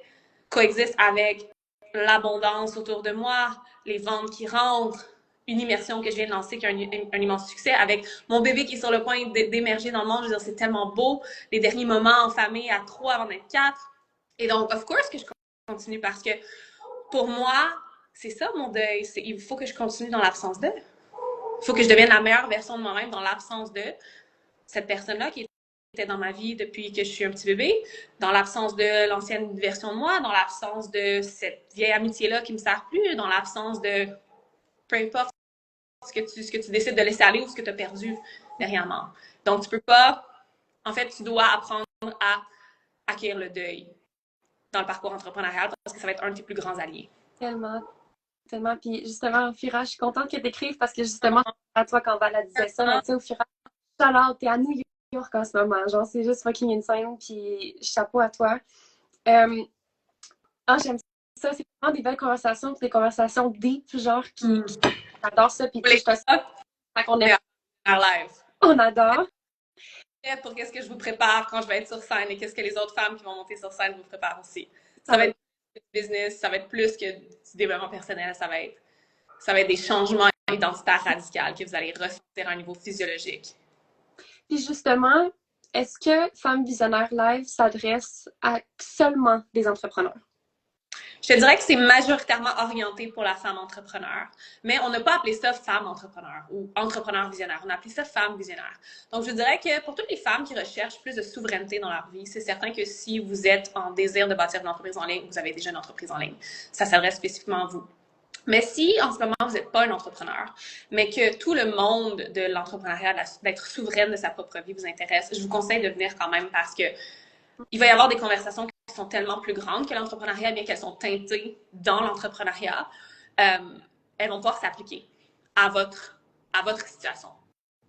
coexiste avec l'abondance autour de moi, les ventes qui rentrent, une immersion que je viens de lancer qui a un immense succès, avec mon bébé qui est sur le point d'émerger dans le monde. Je veux dire, c'est tellement beau. Les derniers moments en famille à 3 avant d'être 4. Et donc, of course que je continue parce que pour moi, c'est ça mon deuil. Il faut que je continue dans l'absence d'eux. Il faut que je devienne la meilleure version de moi-même dans l'absence de cette personne-là qui était dans ma vie depuis que je suis un petit bébé, dans l'absence de l'ancienne version de moi, dans l'absence de cette vieille amitié-là qui me sert plus, dans l'absence de peu importe ce que tu décides de laisser aller ou ce que tu as perdu dernièrement. Donc, tu peux pas... En fait, tu dois apprendre à acquérir le deuil dans le parcours entrepreneurial parce que ça va être un de tes plus grands alliés. Tellement. Puis justement, Ophira, je suis contente que tu écrives parce que justement, à toi, quand Vala disait ça, mais tu sais, Ophira, shout-out, t'es à New York en ce moment. Genre, c'est juste fucking insane. Puis chapeau à toi. J'aime ça. C'est vraiment des belles conversations, des conversations deep, genre, qui j'adore ça. Puis tu sais, je te sens qu'on est live. On adore. Pour qu'est-ce que je vous prépare quand je vais être sur scène et qu'est-ce que les autres femmes qui vont monter sur scène vous préparent aussi. Ça va être plus que du business, ça va être plus que du développement personnel, ça va être des changements identitaires radicaux que vous allez ressentir à un niveau physiologique. Puis justement, est-ce que Femmes Visionnaires Live s'adresse à seulement des entrepreneurs? Je te dirais que c'est majoritairement orienté pour la femme entrepreneur, mais on n'a pas appelé ça femme entrepreneur ou entrepreneur visionnaire, on a appelé ça femme visionnaire. Donc, je dirais que pour toutes les femmes qui recherchent plus de souveraineté dans leur vie, c'est certain que si vous êtes en désir de bâtir une entreprise en ligne, vous avez déjà une entreprise en ligne, ça s'adresse spécifiquement à vous. Mais si, en ce moment, vous n'êtes pas un entrepreneur, mais que tout le monde de l'entrepreneuriat, d'être souveraine de sa propre vie vous intéresse, je vous conseille de venir quand même parce que il va y avoir des conversations qui sont tellement plus grandes que l'entrepreneuriat, bien qu'elles sont teintées dans l'entrepreneuriat, elles vont pouvoir s'appliquer à votre situation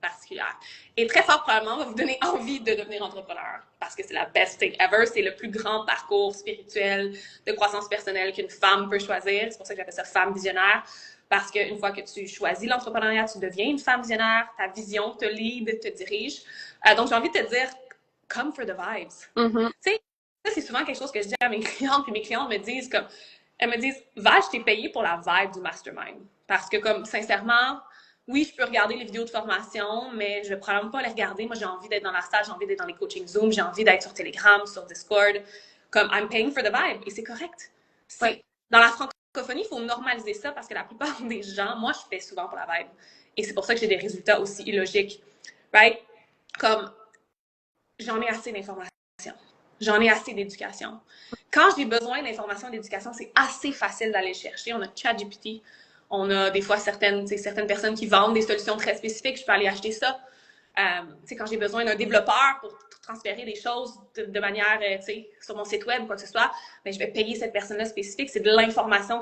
particulière. Et très fort probablement, va vous donner envie de devenir entrepreneur parce que c'est la best thing ever. C'est le plus grand parcours spirituel de croissance personnelle qu'une femme peut choisir. C'est pour ça que j'appelle ça femme visionnaire. Parce qu'une fois que tu choisis l'entrepreneuriat, tu deviens une femme visionnaire. Ta vision te lead, te dirige. Donc, j'ai envie de te dire, come for the vibes. Tu sais, ça, c'est souvent quelque chose que je dis à mes clientes, puis mes clientes me disent comme, elles me disent, Val, je t'ai payé pour la vibe du mastermind. Parce que, comme, sincèrement, oui, je peux regarder les vidéos de formation, mais je vais probablement pas les regarder. Moi, j'ai envie d'être dans la salle, j'ai envie d'être dans les coachings Zoom, j'ai envie d'être sur Telegram, sur Discord. Comme, I'm paying for the vibe. Et c'est correct. Dans la francophonie, il faut normaliser ça parce que la plupart des gens, moi, je fais souvent pour la vibe. Et c'est pour ça que j'ai des résultats aussi illogiques. Right? Comme, j'en ai assez d'informations. J'en ai assez d'éducation. Quand j'ai besoin d'informations et d'éducation, c'est assez facile d'aller chercher. On a ChatGPT. On a des fois certaines personnes qui vendent des solutions très spécifiques. Je peux aller acheter ça. Quand j'ai besoin d'un développeur pour transférer des choses de manière, sur mon site web ou quoi que ce soit, mais je vais payer cette personne-là spécifique. C'est de l'information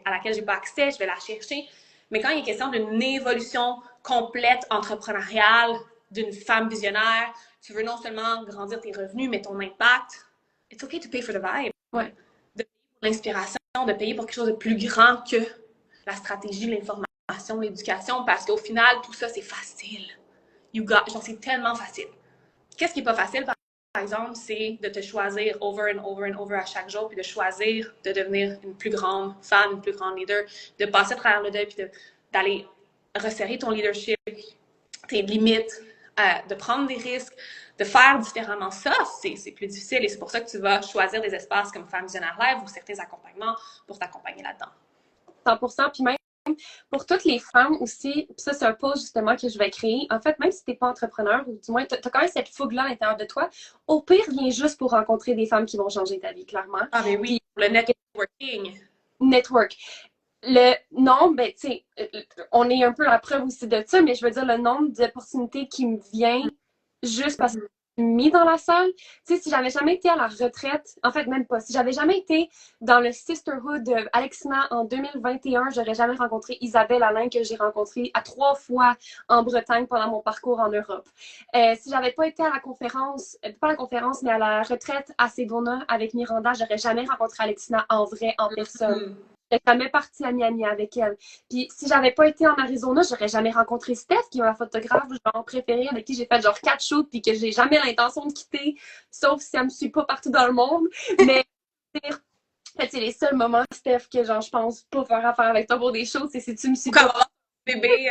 à laquelle j'ai pas accès. Je vais la chercher. Mais quand il est question d'une évolution complète entrepreneuriale, d'une femme visionnaire, tu veux non seulement grandir tes revenus, mais ton impact, it's okay to pay for the vibe. Ouais. De payer pour l'inspiration, de payer pour quelque chose de plus grand que la stratégie, l'information, l'éducation, parce qu'au final, tout ça, c'est facile. C'est tellement facile. Qu'est-ce qui n'est pas facile, par exemple, c'est de te choisir over and over and over à chaque jour, puis de choisir de devenir une plus grande femme, une plus grande leader, de passer à travers le deuil, puis d'aller resserrer ton leadership, tes limites, de prendre des risques, de faire différemment. Ça, c'est plus difficile et c'est pour ça que tu vas choisir des espaces comme Femmes Visionnaires Live ou certains accompagnements pour t'accompagner là-dedans. 100%, puis même pour toutes les femmes aussi, puis ça, c'est un post justement que je vais créer. En fait, même si t'es pas entrepreneur, ou du moins, t'as quand même cette fougue-là à l'intérieur de toi, au pire, viens juste pour rencontrer des femmes qui vont changer ta vie, clairement. Ah, mais oui, Puis, le networking. network. Le nombre, ben, tu sais, on est un peu la preuve aussi de ça, mais je veux dire, le nombre d'opportunités qui me vient juste parce que je suis mis dans la salle. Tu sais, si j'avais jamais été à la retraite, en fait, même pas, si j'avais jamais été dans le Sisterhood de Alexina en 2021, j'aurais jamais rencontré Isabelle Alain que j'ai rencontrée à 3 fois en Bretagne pendant mon parcours en Europe. Si j'avais pas été à la conférence, pas à la conférence, mais à la retraite à Sedona avec Miranda, j'aurais jamais rencontré Alexina en vrai, en personne. J'étais jamais partie à Miami avec elle. Puis si j'avais pas été en Arizona, j'aurais jamais rencontré Steph, qui est ma photographe genre préférée, avec qui j'ai fait genre 4 shoots, puis que j'ai jamais l'intention de quitter, sauf si elle me suit pas partout dans le monde. Mais en fait, c'est les seuls moments, Steph, que genre je pense pas faire affaire avec toi pour des choses, c'est si tu me suis Comme pas. bébé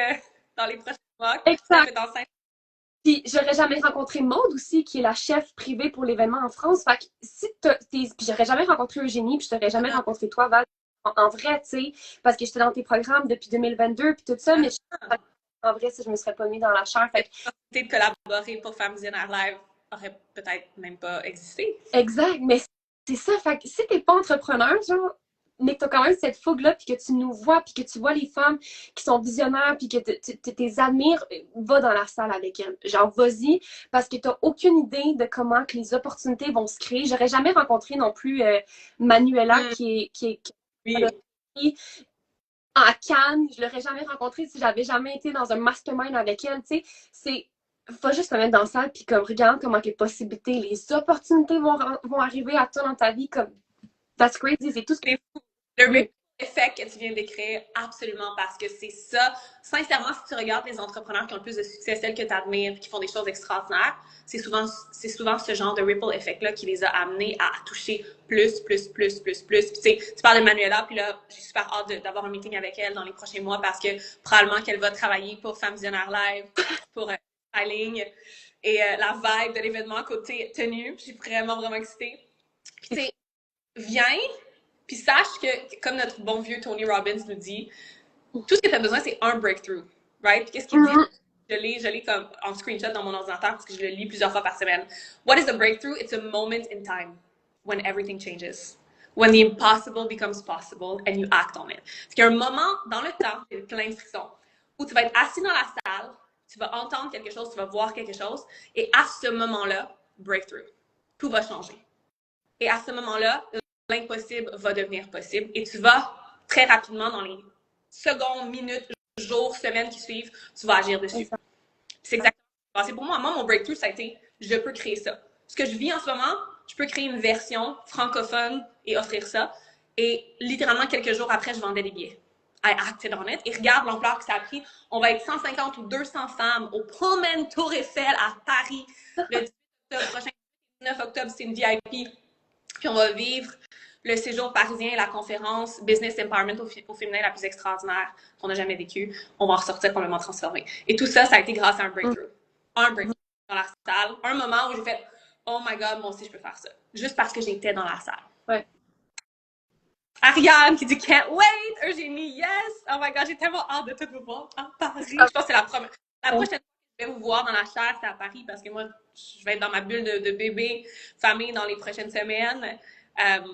dans les prochains mois. Exact. Enceinte. Puis j'aurais jamais rencontré Maude aussi, qui est la chef privée pour l'événement en France. Fait que si puis j'aurais jamais rencontré Eugénie, puis je t'aurais jamais rencontré toi, Val, en vrai, tu sais, parce que j'étais dans tes programmes depuis 2022, puis tout ça, mais en vrai, si je me serais pas mis dans la chair. Fait que, l'opportunité de collaborer pour Femmes Visionnaires Live aurait peut-être même pas existé. exact, mais c'est ça. Fait que si t'es pas entrepreneur, genre, mais que t'as quand même cette fougue-là, puis que tu nous vois, puis que tu vois les femmes qui sont visionnaires, puis que tu admires, va dans la salle avec elles. Genre, vas-y, parce que t'as aucune idée de comment que les opportunités vont se créer. J'aurais jamais rencontré non plus Manuela, Oui. à Cannes. Je l'aurais jamais rencontrée si j'avais jamais été dans un mastermind avec elle, tu sais. C'est... Faut juste te mettre dans la salle, puis comme, regarde comment les possibilités, les opportunités vont arriver à toi dans ta vie, comme, that's crazy, c'est tout ce que... Le ripple effect que tu viens d'écrire, absolument, parce que c'est ça. Sincèrement, si tu regardes les entrepreneurs qui ont le plus de succès, celles que tu admires, qui font des choses extraordinaires, c'est souvent ce genre de ripple effect-là qui les a amenés à toucher plus. Puis, tu sais, tu parles de Manuela, puis là, j'ai super hâte d'avoir un meeting avec elle dans les prochains mois parce que probablement qu'elle va travailler pour Femmes Visionnaires Live, pour styling et la vibe de l'événement côté tenue. Je suis vraiment excitée. Puis, tu sais, viens, puis sache que, comme notre bon vieux Tony Robbins nous dit, tout ce que tu as besoin, c'est un breakthrough, right? Puis qu'est-ce qu'il dit? Je l'ai comme en screenshot dans mon ordinateur parce que je le lis plusieurs fois par semaine. What is a breakthrough? It's a moment in time when everything changes. When the impossible becomes possible and you act on it. Parce qu'il y a un moment dans le temps, j'ai plein de frissons, où tu vas être assis dans la salle, tu vas entendre quelque chose, tu vas voir quelque chose, et à ce moment-là, breakthrough. Tout va changer. Et à ce moment-là, l'impossible va devenir possible et tu vas très rapidement, dans les secondes, minutes, jours, semaines qui suivent, tu vas agir dessus. C'est exactement ce qui s'est passé pour moi. Moi, mon breakthrough, ça a été, je peux créer ça. Ce que je vis en ce moment, je peux créer une version francophone et offrir ça. Et littéralement, quelques jours après, je vendais des billets. I acted on it. Et regarde l'ampleur que ça a pris. On va être 150 ou 200 femmes au Pullman Tour Eiffel à Paris le 18 octobre prochain. Le 19 octobre, c'est une VIP. Puis on va vivre le séjour parisien, la conférence Business Empowerment au féminin la plus extraordinaire qu'on n'a jamais vécue. On va en ressortir complètement transformé. Et tout ça, ça a été grâce à un breakthrough. Un breakthrough dans la salle. Un moment où j'ai fait « Oh my God, moi aussi, je peux faire ça. » Juste parce que j'étais dans la salle. Ouais. Ariane qui dit « Can't wait! » Eugénie, yes! Oh my God, j'ai tellement hâte de tout vous voir à Paris. Je pense que c'est la prochaine fois que je vais vous voir dans la chair, c'est à Paris parce que moi, je vais être dans ma bulle de bébé, famille dans les prochaines semaines.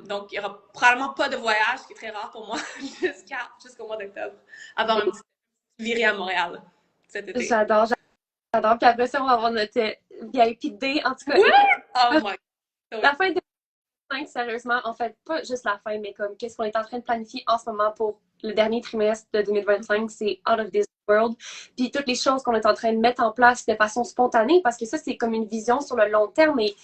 Donc, il n'y aura probablement pas de voyage, ce qui est très rare pour moi, jusqu'au mois d'octobre. Avoir une petite virée à Montréal cet été. J'adore. Puis après ça, on va avoir notre VIP Day. En tout cas, oui! Oh my God. La fin de 2025, sérieusement, en fait, pas juste la fin, mais comme qu'est-ce qu'on est en train de planifier en ce moment pour le dernier trimestre de 2025, c'est out of this world. Puis toutes les choses qu'on est en train de mettre en place de façon spontanée, parce que ça, c'est comme une vision sur le long terme. Et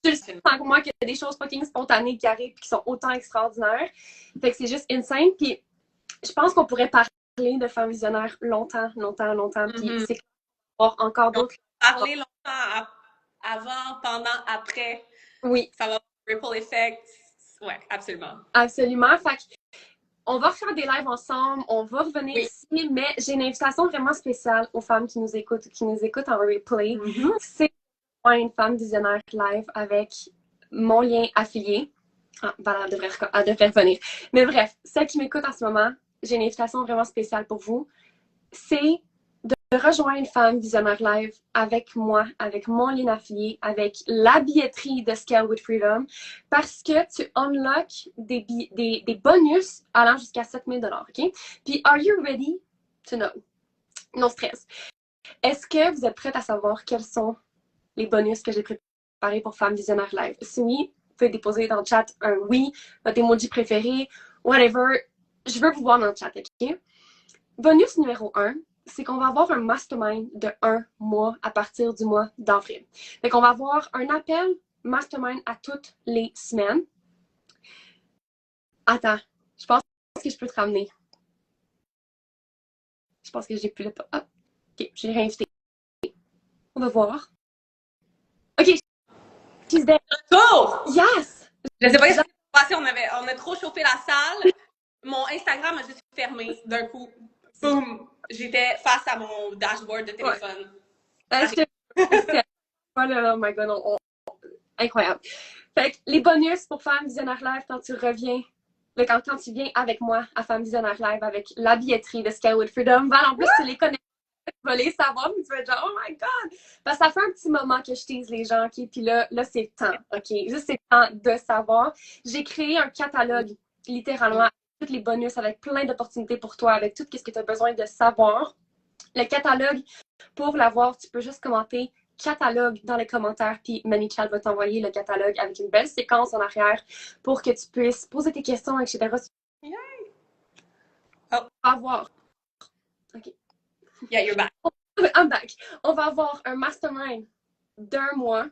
tu le sais tant que moi qu'il y a des choses fucking spontanées qui arrivent et qui sont autant extraordinaires. Fait que c'est juste insane. Puis je pense qu'on pourrait parler de femmes visionnaires longtemps. Puis c'est encore d'autres. Parler longtemps, avant, pendant, après. Oui. Ça va avoir un ripple effect. Ouais, absolument. Absolument. Fait on va refaire des lives ensemble, on va revenir ici, mais j'ai une invitation vraiment spéciale aux femmes qui nous écoutent en replay. C'est une femme visionnaire live avec mon lien affilié. Ah, ben, elle devrait revenir. Mais bref, celles qui m'écoutent en ce moment, j'ai une invitation vraiment spéciale pour vous. C'est de rejoindre Femmes Visionnaires Live avec moi, avec mon lien affilié, avec la billetterie de Scale with Freedom, parce que tu unlocks des bonus allant jusqu'à 7 000 $, OK? Puis, are you ready to know? Non stress. Est-ce que vous êtes prête à savoir quels sont les bonus que j'ai préparés pour Femmes Visionnaires Live? Si oui, vous pouvez déposer dans le chat un oui, votre emoji préféré, whatever. Je veux vous voir dans le chat, OK? Bonus numéro 1, c'est qu'on va avoir un mastermind de 1 mois à partir du mois d'avril. Fait qu'on va avoir un appel mastermind à toutes les semaines. Attends, je pense que je peux te ramener. Je pense que j'ai plus le temps. Ah, ok, j'ai réinvité. On va voir. Ok, she's there. Retour! Yes! Je sais pas ce qui s'est passé, on a trop chauffé la salle. Mon Instagram a juste fermé d'un coup. Boum! J'étais face à mon dashboard de téléphone. Oh my god, incroyable. Fait que les bonus pour Femmes Visionnaires Live quand tu reviens, quand tu viens avec moi à Femmes Visionnaires Live avec la billetterie de Scale with Freedom, Val, en plus, tu les connais, tu vas les savoir, mais tu vas être genre, oh my god! Parce que ça fait un petit moment que je tease les gens, ok? Puis là c'est temps, ok? Juste c'est temps de savoir. J'ai créé un catalogue, littéralement, tous les bonus avec plein d'opportunités pour toi, avec tout ce que tu as besoin de savoir. Le catalogue, pour l'avoir, tu peux juste commenter catalogue dans les commentaires, puis Manichal va t'envoyer le catalogue avec une belle séquence en arrière pour que tu puisses poser tes questions, etc. Yay! On va avoir. OK. Yeah, you're back. I'm back. On va avoir un mastermind d'1 mois,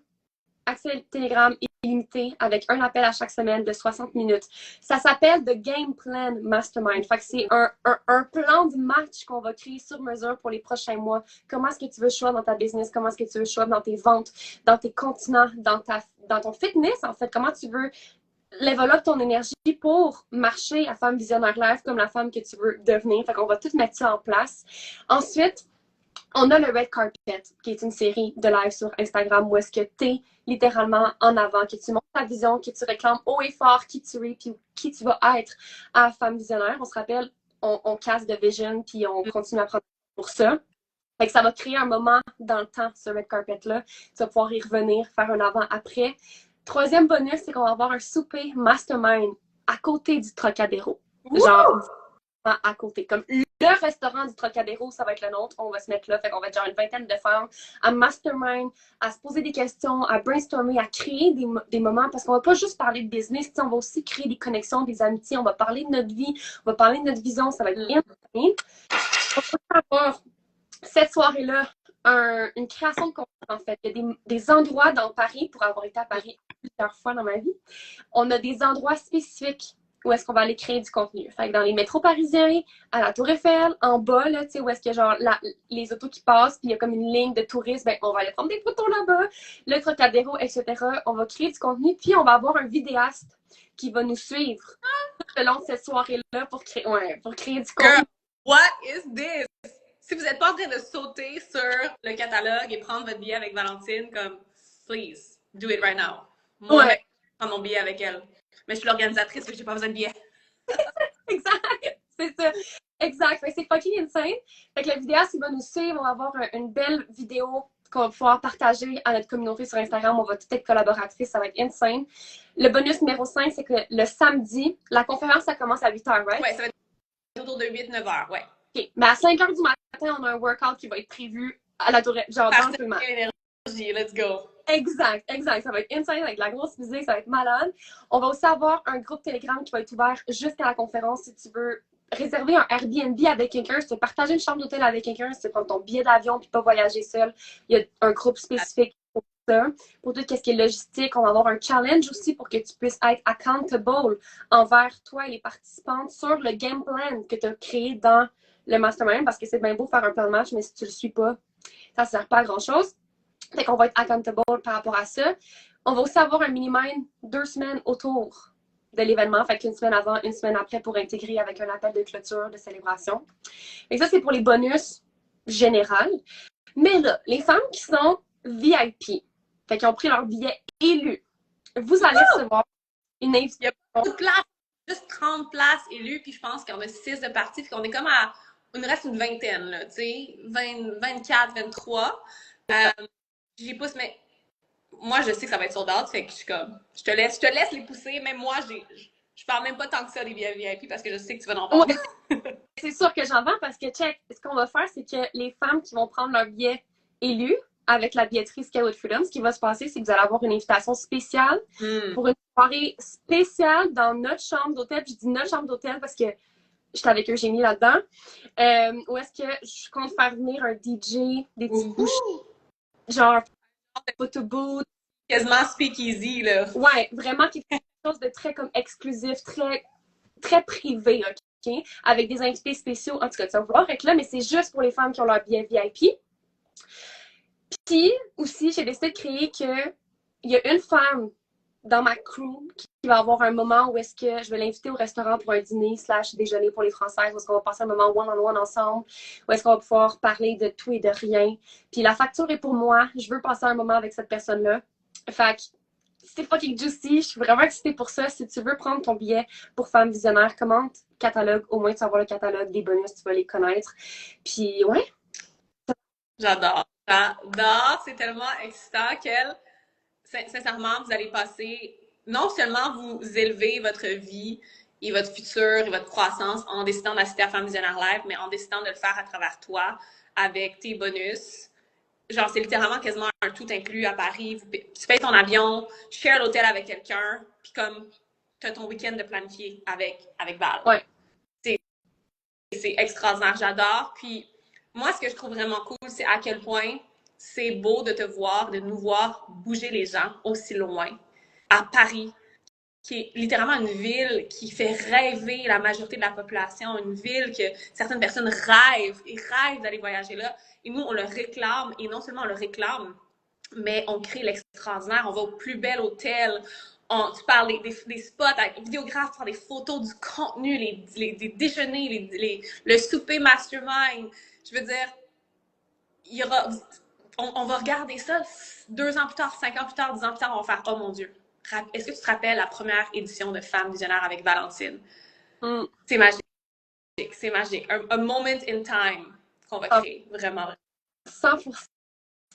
accès Telegram illimité avec un appel à chaque semaine de 60 minutes. Ça s'appelle The Game Plan Mastermind. Fait que c'est un plan de match qu'on va créer sur mesure pour les prochains mois. Comment est-ce que tu veux choisir dans ta business? Comment est-ce que tu veux choisir dans tes ventes, dans tes continents, dans ton fitness, en fait? Comment tu veux level up ton énergie pour marcher à Femme Visionnaire Live comme la femme que tu veux devenir. Fait qu'on va tout mettre ça en place. Ensuite, on a le Red Carpet, qui est une série de live sur Instagram où est-ce que tu es littéralement en avant, que tu montres ta vision, que tu réclames haut et fort qui tu es, puis qui tu vas être à Femme Visionnaire. On se rappelle, on casse de vision, puis on continue à prendre pour ça. Fait que ça va créer un moment dans le temps, ce Red Carpet-là. Tu vas pouvoir y revenir, faire un avant-après. Troisième bonus, c'est qu'on va avoir un souper mastermind à côté du Trocadéro. Genre, à côté. Comme le restaurant du Trocadéro, ça va être le nôtre. On va se mettre là. Fait qu'on va être genre une vingtaine de femmes à mastermind, à se poser des questions, à brainstormer, à créer des moments. Parce qu'on va pas juste parler de business, on va aussi créer des connexions, des amitiés. On va parler de notre vie, on va parler de notre vision. Ça va être bien. On va avoir cette soirée-là une création de contenu, en fait. Il y a des endroits dans Paris, pour avoir été à Paris plusieurs fois dans ma vie, on a des endroits spécifiques où est-ce qu'on va aller créer du contenu. Fait que dans les métros parisiens, à la Tour Eiffel, en bas, là, tu sais, où est-ce qu'il y a genre les autos qui passent, puis il y a comme une ligne de touristes, ben, on va aller prendre des photos là-bas, le Trocadéro, etc. On va créer du contenu, puis on va avoir un vidéaste qui va nous suivre tout le long de cette soirée-là pour créer du contenu. Girl, what is this? Si vous n'êtes pas en train de sauter sur le catalogue et prendre votre billet avec Valentine, comme, please, do it right now. Moi, je prends mon billet avec elle. Mais je suis l'organisatrice, mais j'ai pas besoin de billet. Exact, c'est ça. Exact. Fait que c'est fucking insane. Fait que le vidéaste, il va nous suivre. On va avoir une belle vidéo qu'on va pouvoir partager à notre communauté sur Instagram. On va tout être collaboratrices. Ça va être insane. Le bonus numéro 5, c'est que le samedi, la conférence, ça commence à 8h, right? Ouais, ça va être autour de 8-9 heures, ouais. OK. Mais à 5h du matin, on a un workout qui va être prévu à la tour, genre dans le paiement. Let's go. Exact. Ça va être insane avec la grosse musique, ça va être malade. On va aussi avoir un groupe Telegram qui va être ouvert jusqu'à la conférence si tu veux réserver un Airbnb avec quelqu'un, si tu veux partager une chambre d'hôtel avec quelqu'un, si tu veux prendre ton billet d'avion puis pas voyager seul. Il y a un groupe spécifique pour ça. Pour tout ce qui est logistique, on va avoir un challenge aussi pour que tu puisses être accountable envers toi et les participantes sur le game plan que tu as créé dans le mastermind parce que c'est bien beau faire un plan de match, mais si tu le suis pas, ça ne sert pas à grand-chose. Fait qu'on va être accountable par rapport à ça. On va aussi avoir un mini-mind 2 semaines autour de l'événement. Fait qu'une semaine avant, une semaine après pour intégrer avec un appel de clôture, de célébration. Et ça, c'est pour les bonus généraux. Mais là, les femmes qui sont VIP, fait qu'ils ont pris leur billet élu, vous allez recevoir une invitation. Il y a beaucoup de place. juste 30 places élues, puis je pense qu'on a 6 de parties, puis qu'on est comme à... Il nous reste une vingtaine, là, tu sais, 24, 23. J'y pousse, mais moi, je sais que ça va être sold out, fait que je suis comme, je te laisse les pousser, même moi, je parle même pas tant que ça des billets VIP parce que je sais que tu vas en vendre. Ouais. C'est sûr que j'en vends parce que, check, ce qu'on va faire, c'est que les femmes qui vont prendre leur billet élu avec la billetterie Skywood Freedom, ce qui va se passer, c'est que vous allez avoir une invitation spéciale pour une soirée spéciale dans notre chambre d'hôtel. Je dis notre chambre d'hôtel parce que j'étais avec Eugénie là-dedans. Où est-ce que je compte faire venir un DJ, des petites bouches, genre photo booth. Quasiment speakeasy, là. Ouais, vraiment quelque chose de très comme exclusif, très, très privé, OK? Avec des invités spéciaux. En tout cas, tu vas vouloir être là, mais c'est juste pour les femmes qui ont leur billet VIP. Puis, aussi, j'ai décidé de créer que il y a une femme dans ma crew qui va avoir un moment où est-ce que je vais l'inviter au restaurant pour un dîner / déjeuner pour les Françaises, où est-ce qu'on va passer un moment one-on-one ensemble, où est-ce qu'on va pouvoir parler de tout et de rien. Puis la facture est pour moi. Je veux passer un moment avec cette personne-là. Fait que c'est fucking juicy. Je suis vraiment excitée pour ça. Si tu veux prendre ton billet pour Femmes Visionnaires, commente catalogue. Au moins, tu vas avoir le catalogue, des bonus, tu vas les connaître. Puis, ouais. J'adore. J'adore. C'est tellement excitant qu'elle, sincèrement, vous allez passer, non seulement vous élever votre vie et votre futur et votre croissance en décidant d'assister à Femmes Visionnaires Live, mais en décidant de le faire à travers toi avec tes bonus. Genre, c'est littéralement quasiment un tout inclus à Paris. Tu payes ton avion, tu share l'hôtel avec quelqu'un, puis comme tu as ton week-end de planifié avec Val. Ouais. C'est extraordinaire, j'adore. Puis moi, ce que je trouve vraiment cool, c'est à quel point c'est beau de te voir, de nous voir bouger les gens aussi loin. À Paris, qui est littéralement une ville qui fait rêver la majorité de la population, une ville que certaines personnes rêvent d'aller voyager là. Et nous, on le réclame, et non seulement on le réclame, mais on crée l'extraordinaire, on va au plus bel hôtel, tu parles des spots avec les vidéographes, faire des photos du contenu, les déjeuners, le souper mastermind. Je veux dire, il y aura, on va regarder ça 2 ans plus tard, 5 ans plus tard, 10 ans plus tard, on va faire « Oh mon Dieu! » Est-ce que tu te rappelles la première édition de Femmes Visionnaires avec Valentine? C'est magique. C'est magique. Un moment in time qu'on va créer, vraiment. 100%.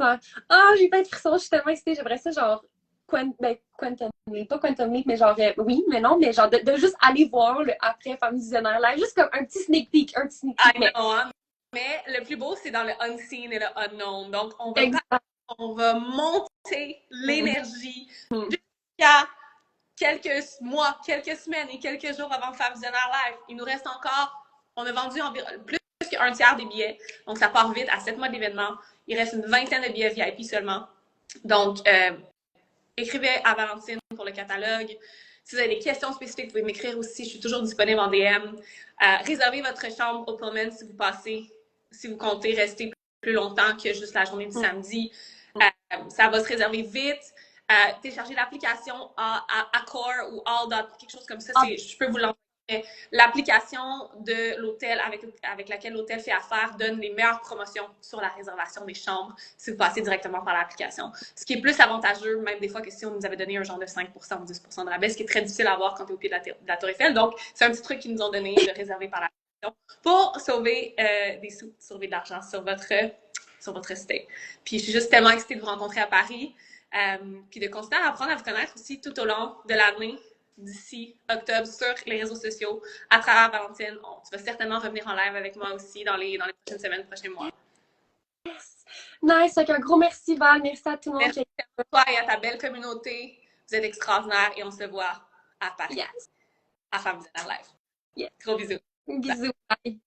Ah, j'ai pas de frissons, je suis tellement excitée. J'aimerais ça, genre, Quantum Leap, pas Quantum Leap, mais genre, oui, mais non, mais genre, de juste aller voir le après Femmes Visionnaires Live, juste comme un petit sneak peek, I know, hein? Mais le plus beau, c'est dans le unseen et le unknown. Donc, on va monter l'énergie jusqu'à quelques mois, quelques semaines et quelques jours avant Femmes Visionnaires Live. Il nous reste encore, on a vendu environ plus qu'un tiers des billets. Donc, ça part vite à 7 mois d'événement. Il reste une vingtaine de billets VIP seulement. Donc, écrivez à Valentine pour le catalogue. Si vous avez des questions spécifiques, vous pouvez m'écrire aussi. Je suis toujours disponible en DM. Réservez votre chambre au Pullman si vous comptez rester plus longtemps que juste la journée du samedi. Ça va se réserver vite. Téléchargez l'application Accor ou All. Quelque chose comme ça. Je peux vous l'envoyer. L'application de l'hôtel avec laquelle l'hôtel fait affaire donne les meilleures promotions sur la réservation des chambres si vous passez directement par l'application. Ce qui est plus avantageux, même des fois, que si on nous avait donné un genre de 5% ou 10% de rabais, ce qui est très difficile à avoir quand tu es au pied de la Tour Eiffel. Donc, c'est un petit truc qu'ils nous ont donné de réserver par l'application pour sauver des sous, sauver de l'argent sur votre stay. Puis, je suis juste tellement excitée de vous rencontrer à Paris, puis de continuer à apprendre à vous connaître aussi tout au long de l'année. D'ici octobre sur les réseaux sociaux à travers Valentine. Tu vas certainement revenir en live avec moi aussi dans les prochaines semaines, prochains mois. Yes. Nice. Donc, un gros merci, Val. Merci à tout le monde. Merci à toi et à ta belle communauté. Vous êtes extraordinaires et on se voit à Paris. Yes. À Femmes Visionnaires Live. Yes. Gros bisous. Bisous. Bye.